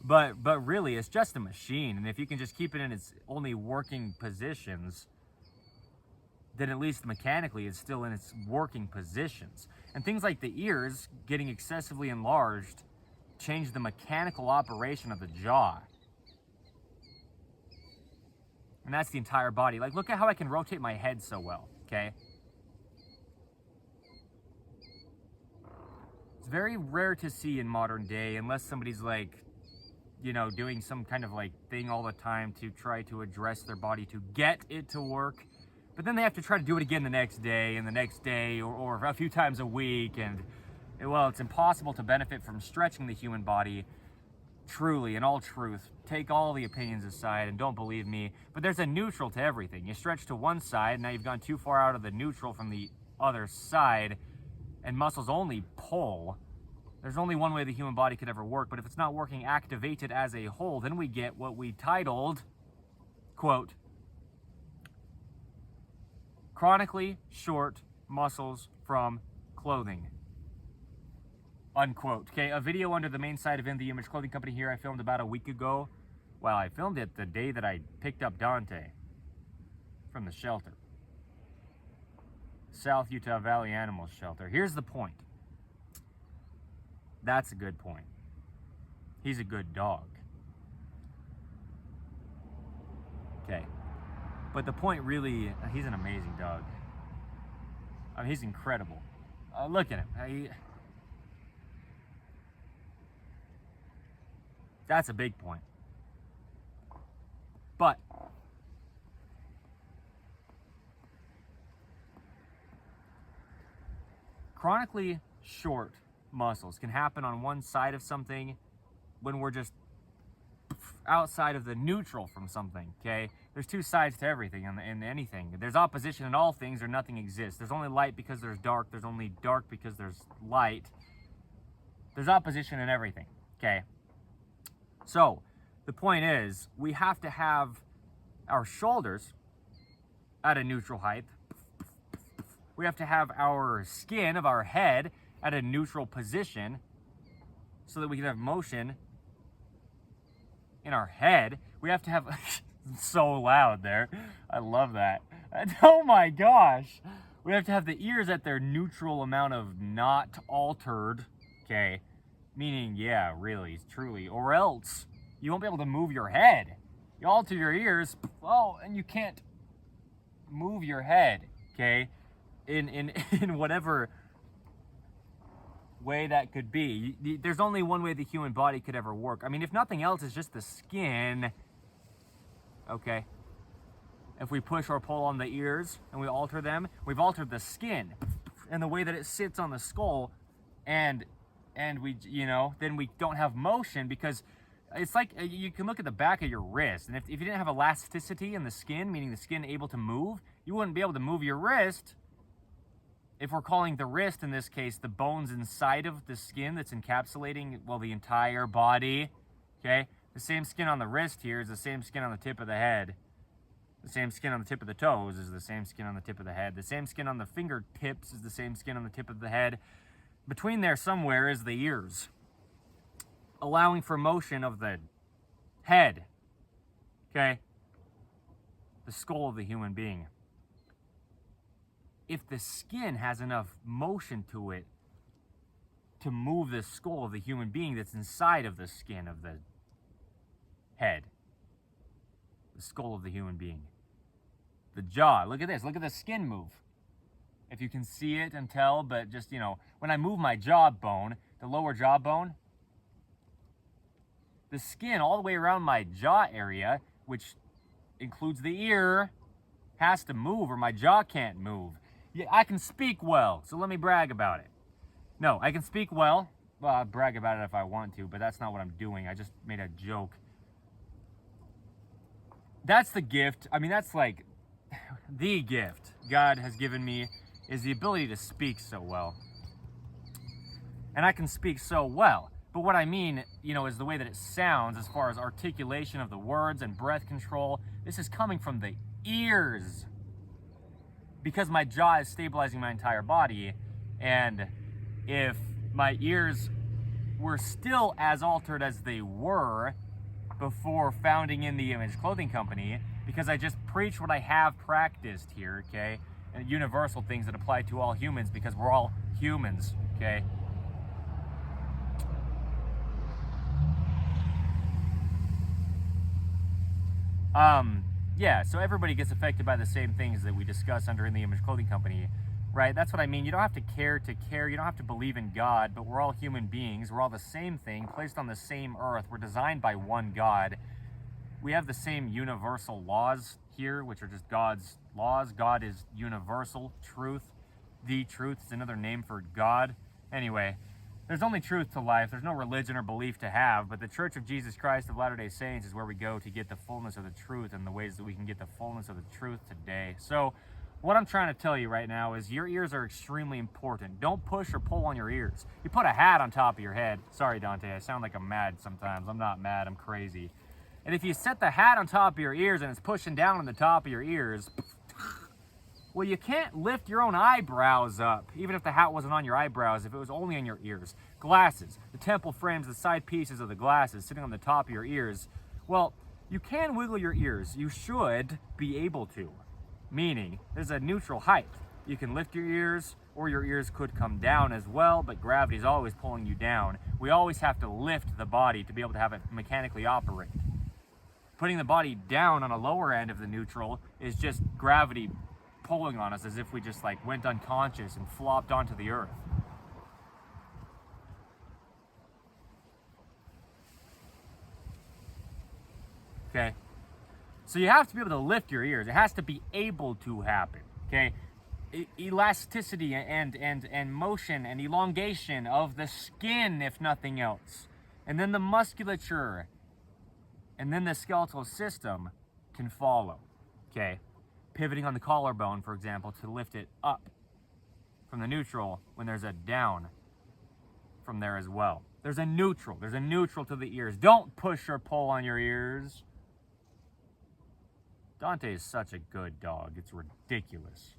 But really, it's just a machine, and if you can just keep it in its only working positions, then at least mechanically it's still in its working positions. And things like the ears getting excessively enlarged change the mechanical operation of the jaw. And that's the entire body. Like, look at how I can rotate my head so well, okay? It's very rare to see in modern day, unless somebody's like, doing some kind of like thing all the time to try to address their body to get it to work. But then they have to try to do it again the next day and the next day or a few times a week. And, well, it's impossible to benefit from stretching the human body truly, in all truth. Take all the opinions aside and don't believe me. But there's a neutral to everything. You stretch to one side, now you've gone too far out of the neutral from the other side, and muscles only pull. There's only one way the human body could ever work, but if it's not working activated as a whole, then we get what we titled, quote, chronically short muscles from clothing, unquote. Okay, a video under the main site of In The Image Clothing Company here I filmed about a week ago. Well, I filmed it the day that I picked up Dante from the shelter. South Utah Valley Animal Shelter. Here's the point. That's a good point. He's a good dog. Okay. But the point really, he's an amazing dog. I mean, he's incredible. Look at him. That's a big point. But chronically short muscles can happen on one side of something when we're just outside of the neutral from something, okay? There's two sides to everything in anything. There's opposition in all things or nothing exists. There's only light because there's dark. There's only dark because there's light. There's opposition in everything, okay? So, the point is, we have to have our shoulders at a neutral height. We have to have our skin of our head at a neutral position so that we can have motion in our head. We have to have so loud there. I love that. Oh my gosh. We have to have the ears at their neutral amount of not altered. Okay. Meaning, yeah, really, truly. Or else you won't be able to move your head. You alter your ears, and you can't move your head. Okay. In whatever way that could be. There's only one way the human body could ever work. I mean, if nothing else, it's just the skin. Okay. If we push or pull on the ears and we alter them, we've altered the skin and the way that it sits on the skull, and we, then we don't have motion, because it's like you can look at the back of your wrist, and if you didn't have elasticity in the skin, meaning the skin able to move, you wouldn't be able to move your wrist. If we're calling the wrist, in this case, the bones inside of the skin that's encapsulating, well, the entire body, okay? The same skin on the wrist here is the same skin on the tip of the head. The same skin on the tip of the toes is the same skin on the tip of the head. The same skin on the fingertips is the same skin on the tip of the head. Between there somewhere is the ears, allowing for motion of the head, okay? The skull of the human being. If the skin has enough motion to it to move the skull of the human being that's inside of the skin of the head. The skull of the human being. The jaw, look at this, look at the skin move. If you can see it and tell, but just, you know, when I move my jawbone, the lower jawbone, the skin all the way around my jaw area, which includes the ear, has to move or my jaw can't move. Yeah, I can speak well, so let me brag about it. No, I can speak well. Well, I'll brag about it if I want to, but that's not what I'm doing. I just made a joke. That's the gift. I mean, that's like the gift God has given me, is the ability to speak so well. And I can speak so well. But what I mean, you know, is the way that it sounds as far as articulation of the words and breath control. This is coming from the ears. Because my jaw is stabilizing my entire body. And if my ears were still as altered as they were before founding In The Image Clothing Company, because I just preach what I have practiced here, okay? And universal things that apply to all humans, because we're all humans, okay? Yeah, so everybody gets affected by the same things that we discuss under In The Image Clothing Company, right? That's what I mean. You don't have to care, you don't have to believe in God, but we're all human beings. We're all the same thing, placed on the same earth. We're designed by one God. We have the same universal laws here, which are just God's laws. God is universal truth. The truth is another name for God. Anyway, there's only truth to life. There's no religion or belief to have, but the Church of Jesus Christ of Latter-day Saints is where we go to get the fullness of the truth and the ways that we can get the fullness of the truth today. So what I'm trying to tell you right now is your ears are extremely important. Don't push or pull on your ears. You put a hat on top of your head. Sorry, Dante, I sound like I'm mad sometimes. I'm not mad, I'm crazy. And if you set the hat on top of your ears and it's pushing down on the top of your ears, well, you can't lift your own eyebrows up, even if the hat wasn't on your eyebrows, if it was only on your ears. Glasses, the temple frames, the side pieces of the glasses sitting on the top of your ears. Well, you can wiggle your ears. You should be able to. Meaning, there's a neutral height. You can lift your ears, or your ears could come down as well, but gravity's always pulling you down. We always have to lift the body to be able to have it mechanically operate. Putting the body down on a lower end of the neutral is just gravity pulling on us as if we just like went unconscious and flopped onto the earth. Okay? So you have to be able to lift your ears. It has to be able to happen, okay? Elasticity and motion and elongation of the skin, if nothing else. And then the musculature and then the skeletal system can follow, okay? Pivoting on the collarbone, for example, to lift it up from the neutral when there's a down from there as well. There's a neutral to the ears. Don't push or pull on your ears. Dante is such a good dog. It's ridiculous.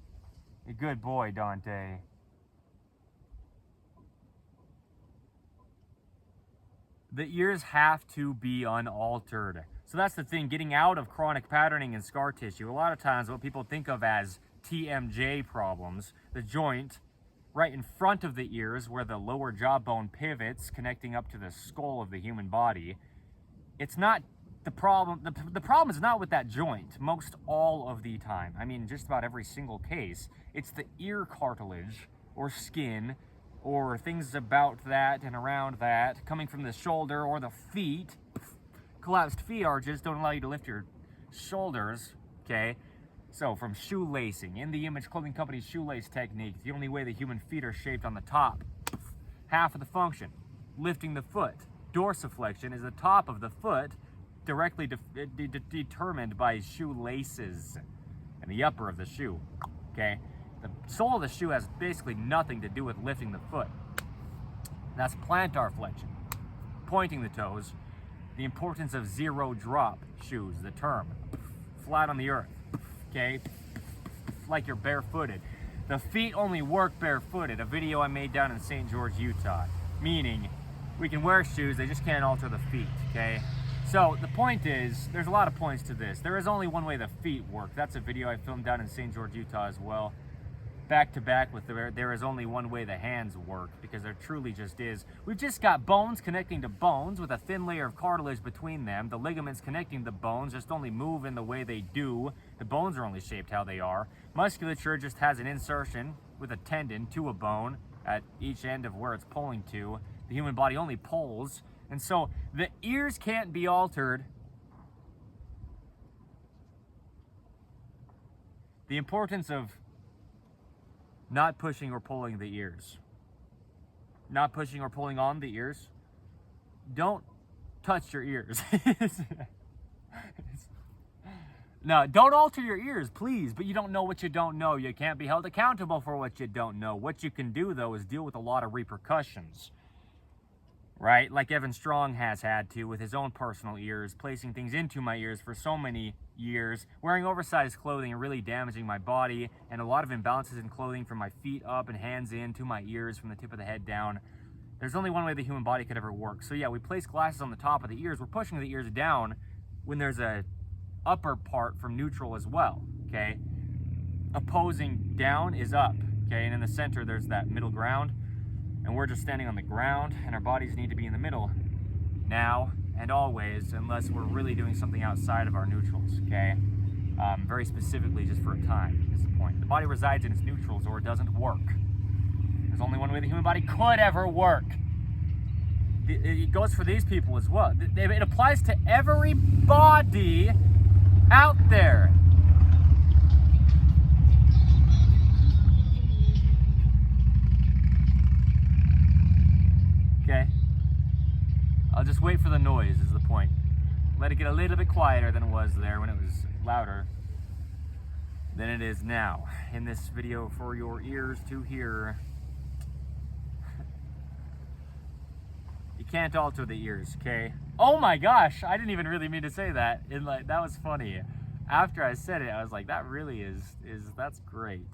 A good boy, Dante. The ears have to be unaltered. So that's the thing, getting out of chronic patterning and scar tissue. A lot of times what people think of as TMJ problems, the joint right in front of the ears where the lower jawbone pivots, connecting up to the skull of the human body, it's not the problem. The problem is not with that joint most all of the time. I mean, just about every single case. It's the ear cartilage or skin or things about that and around that coming from the shoulder or the feet. Collapsed feet arches don't allow you to lift your shoulders, okay? So from shoelacing, In The Image Clothing Company's shoelace technique, the only way the human feet are shaped on the top. Half of the function, lifting the foot. Dorsiflexion is the top of the foot, directly determined by shoelaces and the upper of the shoe, okay? The sole of the shoe has basically nothing to do with lifting the foot. That's plantar flexion, pointing the toes. The importance of zero drop shoes, the term. Flat on the earth, okay? Like you're barefooted. The feet only work barefooted, a video I made down in St. George, Utah. Meaning, we can wear shoes, they just can't alter the feet, okay? So the point is, there's a lot of points to this. There is only one way the feet work. That's a video I filmed down in St. George, Utah as well. back to back with there is only one way the hands work, because there truly just is. We've just got bones connecting to bones with a thin layer of cartilage between them. The ligaments connecting the bones just only move in the way they do. The bones are only shaped how they are. Musculature just has an insertion with a tendon to a bone at each end of where it's pulling to. The human body only pulls, and so the ears can't be altered. The importance of not pushing or pulling the ears. Not pushing or pulling on the ears. Don't touch your ears. No, don't alter your ears, please. But you don't know what you don't know. You can't be held accountable for what you don't know. What you can do, though, is deal with a lot of repercussions. Right? Like Evan Strong has had to with his own personal ears, placing things into my ears for so many years, wearing oversized clothing and really damaging my body, and a lot of imbalances in clothing from my feet up and hands in to my ears from the tip of the head down. There's only one way the human body could ever work. So yeah, we place glasses on the top of the ears. We're pushing the ears down when there's a upper part from neutral as well, okay? Opposing down is up, okay? And in the center, there's that middle ground. And we're just standing on the ground, and our bodies need to be in the middle now and always, unless we're really doing something outside of our neutrals, okay? Very specifically, just for a time is the point. The body resides in its neutrals, or it doesn't work. There's only one way the human body could ever work. It goes for these people as well. It applies to everybody out there. Okay? I'll just wait for the noise is the point. Let it get a little bit quieter than it was there when it was louder than it is now. In this video for your ears to hear. You can't alter the ears, okay? Oh my gosh, I didn't even really mean to say that. That was funny. After I said it, I was like, that really that's great.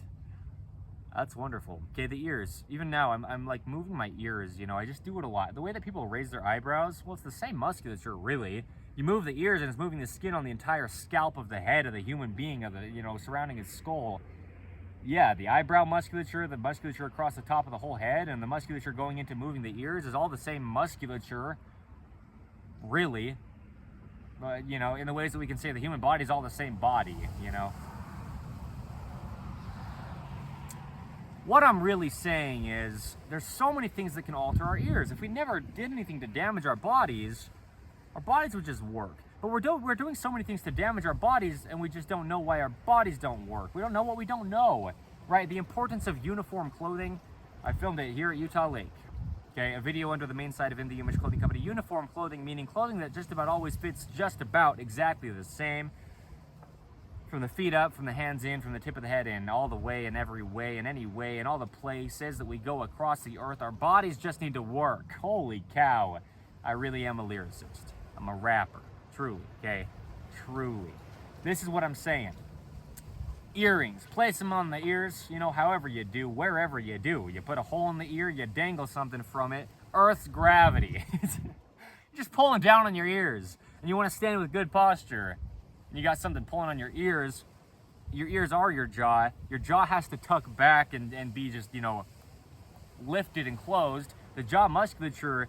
That's wonderful. Okay, the ears. Even now, I'm like moving my ears, you know, I just do it a lot. The way that people raise their eyebrows, well, it's the same musculature, really. You move the ears and it's moving the skin on the entire scalp of the head of the human being, of the, you know, surrounding his skull. Yeah, the eyebrow musculature, the musculature across the top of the whole head, and the musculature going into moving the ears is all the same musculature, really. You know, in the ways that we can say the human body is all the same body, you know. What I'm really saying is there's so many things that can alter our ears. If we never did anything to damage our bodies would just work. But we're doing so many things to damage our bodies, and we just don't know why our bodies don't work. We don't know what we don't know, right? The importance of uniform clothing. I filmed it here at Utah Lake. Okay, a video under the main site of In The Image Clothing Company. Uniform clothing, meaning clothing that just about always fits just about exactly the same. From the feet up, from the hands in, from the tip of the head in, all the way and every way and any way, and all the places that we go across the earth. Our bodies just need to work. Holy cow. I really am a lyricist. I'm a rapper. Truly, okay? Truly. This is what I'm saying. Earrings. Place them on the ears, you know, however you do, wherever you do. You put a hole in the ear, you dangle something from it. Earth's gravity. You're just pulling down on your ears. And you want to stand with good posture. You got something pulling on your ears. Your ears are your jaw. Your jaw has to tuck back and be just, you know, lifted and closed. The jaw musculature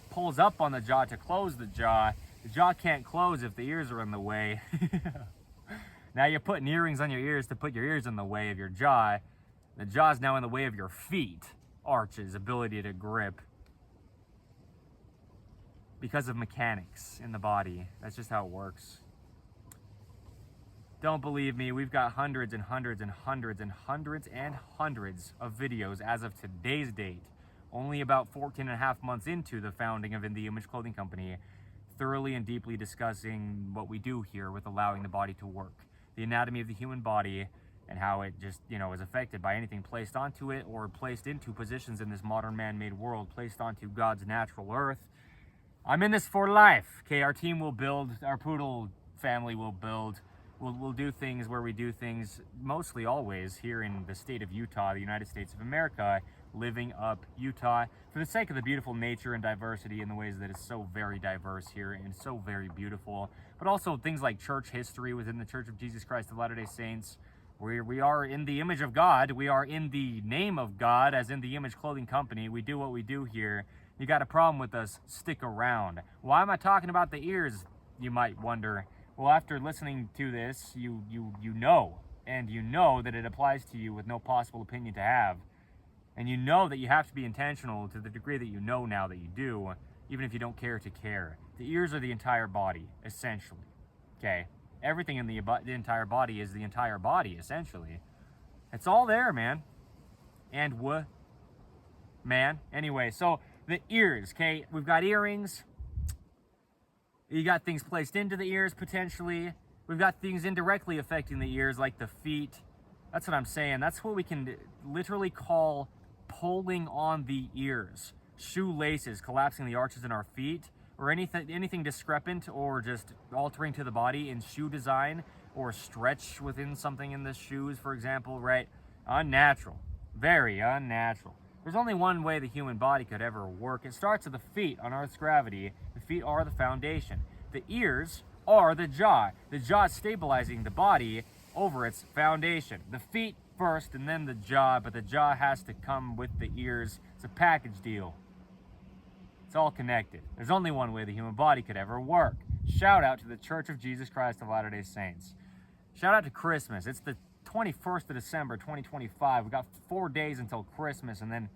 pulls up on the jaw to close the jaw. The jaw can't close if the ears are in the way. Now you're putting earrings on your ears to put your ears in the way of your jaw. The jaw's now in the way of your feet arches, ability to grip. Because of mechanics in the body. That's just how it works. Don't believe me, we've got hundreds and hundreds and hundreds and hundreds and hundreds of videos as of today's date. Only about 14 and a half months into the founding of In The Image Clothing Company, thoroughly and deeply discussing what we do here with allowing the body to work. The anatomy of the human body and how it just, you know, is affected by anything placed onto it or placed into positions in this modern man-made world, placed onto God's natural earth. I'm in this for life, okay? Our team will build, our poodle family will build. We'll do things where we do things mostly always here in the state of Utah, the United States of America, living up Utah for the sake of the beautiful nature and diversity in the ways that is so very diverse here and so very beautiful. But also things like church history within the Church of Jesus Christ of Latter-day Saints, We are in the image of God. We are in the name of God, as in the Image Clothing Company. We do what we do here. You got a problem with us, stick around. Why am I talking about the ears, you might wonder? Well, after listening to this, you know, and you know that it applies to you with no possible opinion to have. And you know that you have to be intentional to the degree that you know now that you do, even if you don't care to care. The ears are the entire body, essentially. Okay? Everything in the entire body is the entire body, essentially. It's all there, man. And man. Anyway, so the ears, okay? We've got earrings. You got things placed into the ears, potentially. We've got things indirectly affecting the ears, like the feet. That's what I'm saying. That's what we can literally call pulling on the ears. Shoelaces, collapsing the arches in our feet, or anything discrepant or just altering to the body in shoe design or stretch within something in the shoes, for example, right? Unnatural. Very unnatural. There's only one way the human body could ever work. It starts at the feet on Earth's gravity. The feet are the foundation. The ears are the jaw. The jaw is stabilizing the body over its foundation. The feet first and then the jaw, but the jaw has to come with the ears. It's a package deal. It's all connected. There's only one way the human body could ever work. Shout out to the Church of Jesus Christ of Latter-day Saints. Shout out to Christmas. It's the 21st of December, 2025. We got 4 days until Christmas, and then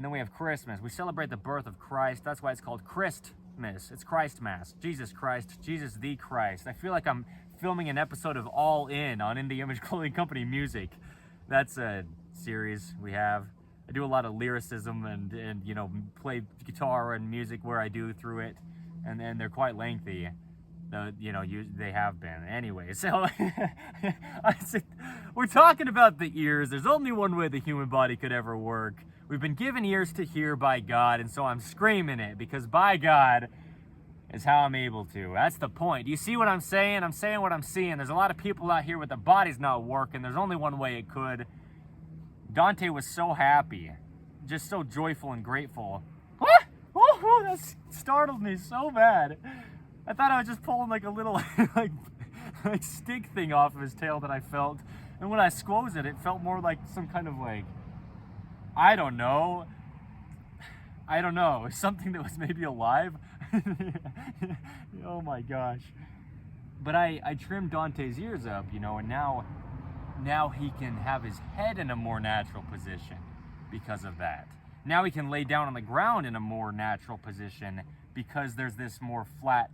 we have Christmas. We celebrate the birth of Christ. That's why it's called Christmas. It's Christmas. Jesus Christ. Jesus the Christ. I feel like I'm filming an episode of All In on the Image Clothing Company music. That's a series we have. I do a lot of lyricism and you know, play guitar and music where I do through it, and they're quite lengthy. They have been. Anyway, so we're talking about the ears. There's only one way the human body could ever work. We've been given ears to hear by God, and so I'm screaming it, because by God is how I'm able to. That's the point. Do you see what I'm saying? I'm saying what I'm seeing. There's a lot of people out here with their bodies not working. There's only one way it could. Dante was so happy, just so joyful and grateful. What? Oh, that startled me so bad. I thought I was just pulling like a little like stick thing off of his tail that I felt. And when I squoze it, it felt more like some kind of like, I don't know, something that was maybe alive. Oh my gosh. But I trimmed Dante's ears up, you know, and now he can have his head in a more natural position because of that. Now he can lay down on the ground in a more natural position because there's this more flat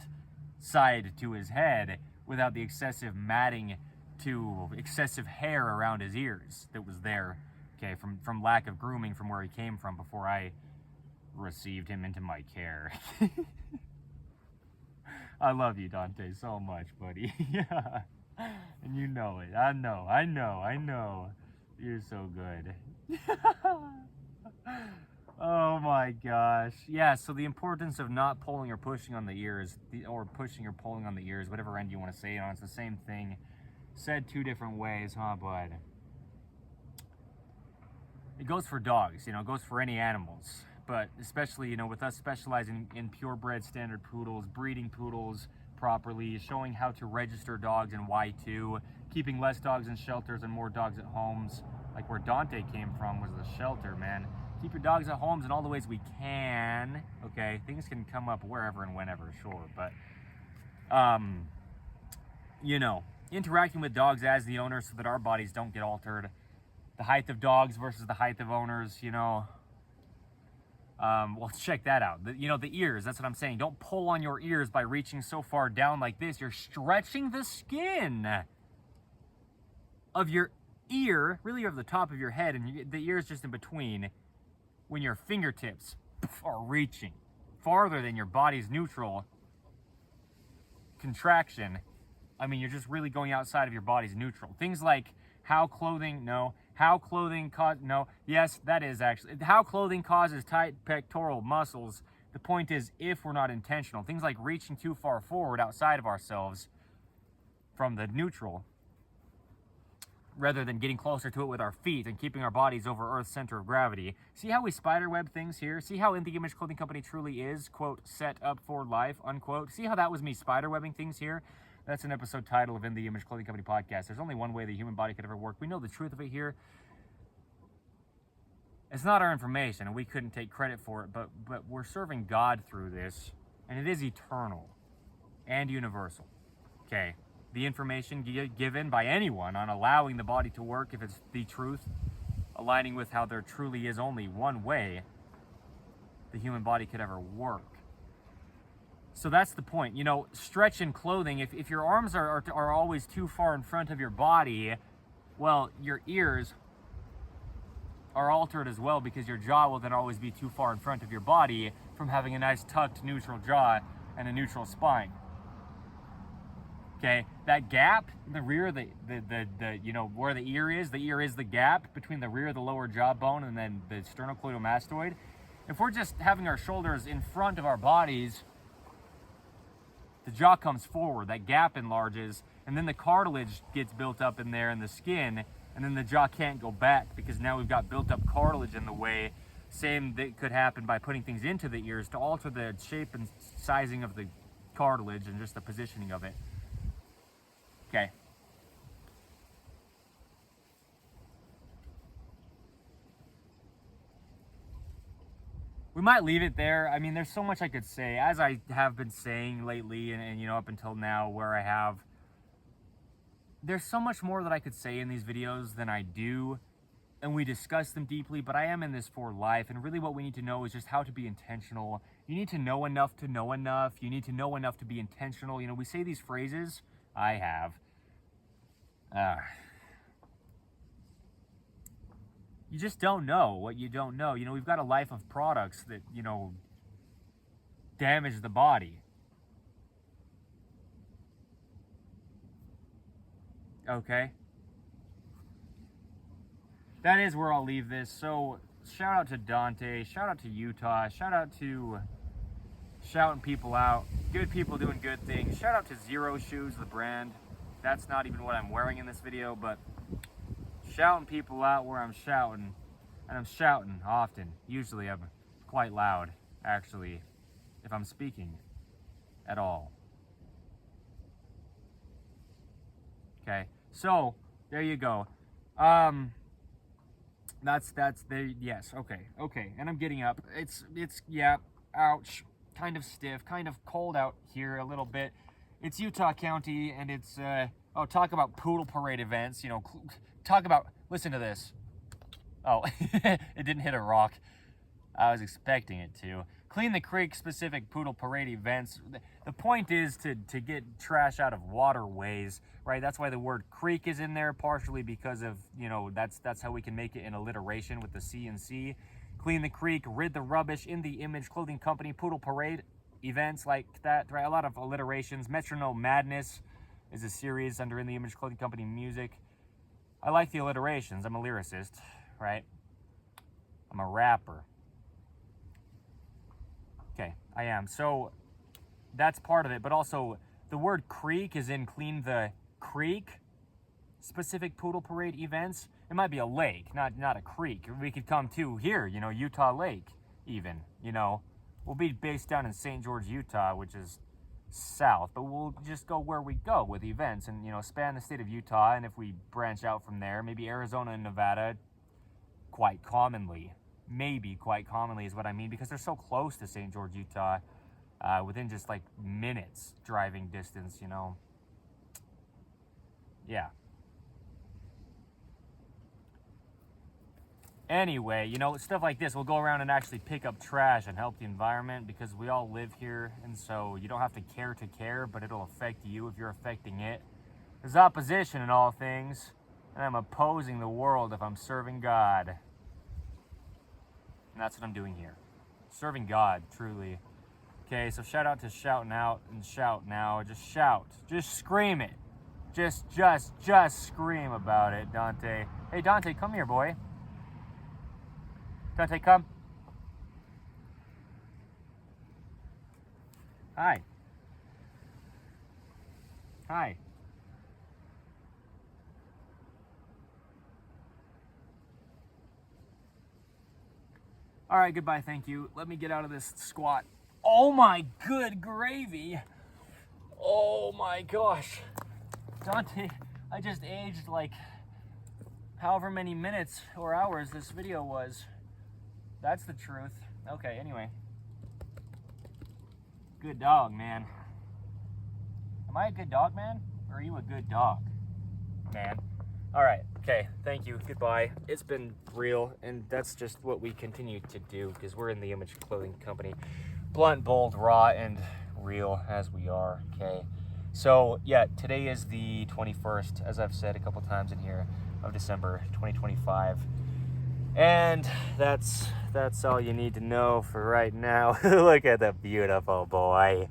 side to his head without the excessive matting to excessive hair around his ears that was there, okay, from lack of grooming from where he came from before I received him into my care. I love you, Dante, so much, buddy. Yeah. And you know it. I know. You're so good. Oh my gosh. Yeah, so the importance of not pulling or pushing on the ears, or pushing or pulling on the ears, whatever end you want to say it on, it's the same thing. Said two different ways, huh, bud? It goes for dogs, you know, it goes for any animals. But especially, you know, with us specializing in purebred standard poodles, breeding poodles properly, showing how to register dogs in Y2, keeping less dogs in shelters and more dogs at homes, like where Dante came from was the shelter, man. Keep your dogs at homes in all the ways we can, okay? Things can come up wherever and whenever, sure, but, you know, interacting with dogs as the owner so that our bodies don't get altered. The height of dogs versus the height of owners, you know. Well, check that out. The ears, that's what I'm saying. Don't pull on your ears by reaching so far down like this. You're stretching the skin of your ear, really over the top of your head, and the ear is just in between, when your fingertips are reaching farther than your body's neutral contraction. I mean, you're just really going outside of your body's neutral. Things like how clothing causes tight pectoral muscles. The point is, if we're not intentional, things like reaching too far forward outside of ourselves from the neutral, rather than getting closer to it with our feet and keeping our bodies over Earth's center of gravity. See how we spiderweb things here? See how In the Image Clothing Company truly is, quote, set up for life, unquote? See how that was me spiderwebbing things here? That's an episode title of In the Image Clothing Company podcast. There's only one way the human body could ever work. We know the truth of it here. It's not our information, and we couldn't take credit for it, but we're serving God through this, and it is eternal and universal. Okay, the information given by anyone on allowing the body to work, if it's the truth, aligning with how there truly is only one way the human body could ever work. So that's the point. You know, stretch in clothing, if your arms are always too far in front of your body, well, your ears are altered as well, because your jaw will then always be too far in front of your body from having a nice tucked neutral jaw and a neutral spine. Okay, that gap in the rear, the you know, where the ear is the gap between the rear of the lower jawbone and then the sternocleidomastoid. If we're just having our shoulders in front of our bodies, the jaw comes forward, that gap enlarges, and then the cartilage gets built up in there in the skin, and then the jaw can't go back because now we've got built up cartilage in the way. Same that could happen by putting things into the ears to alter the shape and sizing of the cartilage and just the positioning of it. Okay. We might leave it there. I mean, there's so much I could say, as I have been saying lately, and you know, up until now, where I have. There's so much more that I could say in these videos than I do, and we discuss them deeply, but I am in this for life, and really what we need to know is just how to be intentional. You need to know enough to know enough. You need to know enough to be intentional. You know, we say these phrases. I have. You just don't know what you don't know. You know, we've got a life of products that, you know, damage the body. Okay? That is where I'll leave this. So, shout out to Dante, shout out to Utah, shout out to shouting people out, good people doing good things. Shout out to Zero Shoes, the brand. That's not even what I'm wearing in this video, but shouting people out where I'm shouting, and I'm shouting often. Usually I'm quite loud, actually, if I'm speaking at all. Okay, so there you go. That's there. Yes, okay. And I'm getting up. It's yeah. Ouch. Kind of stiff. Kind of cold out here a little bit. It's Utah County, and it's talk about poodle parade events. You know, talk about. Listen to this. Oh, it didn't hit a rock. I was expecting it to. Clean the Creek specific poodle parade events. The point is to get trash out of waterways, right? That's why the word creek is in there, partially because of, you know, that's how we can make it in alliteration with the C and C. Clean the Creek, rid the rubbish, In the Image Clothing Company, poodle parade events like that, right? A lot of alliterations. Metronome Madness is a series under In the Image Clothing Company music. I like the alliterations. I'm a lyricist, right? I'm a rapper. Okay, I am. So that's part of it, but also the word creek is in Clean the Creek specific poodle parade events. It might be a lake, not a creek. We could come to here, you know, Utah Lake even, you know. We'll be based down in St. George, Utah, which is south, but we'll just go where we go with events and, you know, span the state of Utah, and if we branch out from there, maybe Arizona and Nevada quite commonly. Maybe quite commonly is what I mean, because they're so close to St. George, Utah, within just like minutes driving distance, you know. Yeah. Anyway, you know, stuff like this, we'll go around and actually pick up trash and help the environment, because we all live here, and so you don't have to care, but it'll affect you if you're affecting it. There's opposition in all things, and I'm opposing the world if I'm serving God. And that's what I'm doing here. Serving God, truly. Okay, so shout out to shouting out and shout now. Just shout. Just scream it. Just scream about it, Dante. Hey, Dante, come here, boy. Dante, come. Hi. Hi. All right, goodbye, thank you. Let me get out of this squat. Oh my good gravy. Oh my gosh. Dante, I just aged like however many minutes or hours this video was. That's the truth. Okay, anyway. Good dog, man. Am I a good dog, man? Or are you a good dog, man? All right, okay, thank you, goodbye. It's been real, and that's just what we continue to do, because we're in the Image Clothing Company. Blunt, bold, raw, and real as we are, okay? So, yeah, today is the 21st, as I've said a couple times in here, of December 2025. And that's all you need to know for right now. Look at the beautiful boy.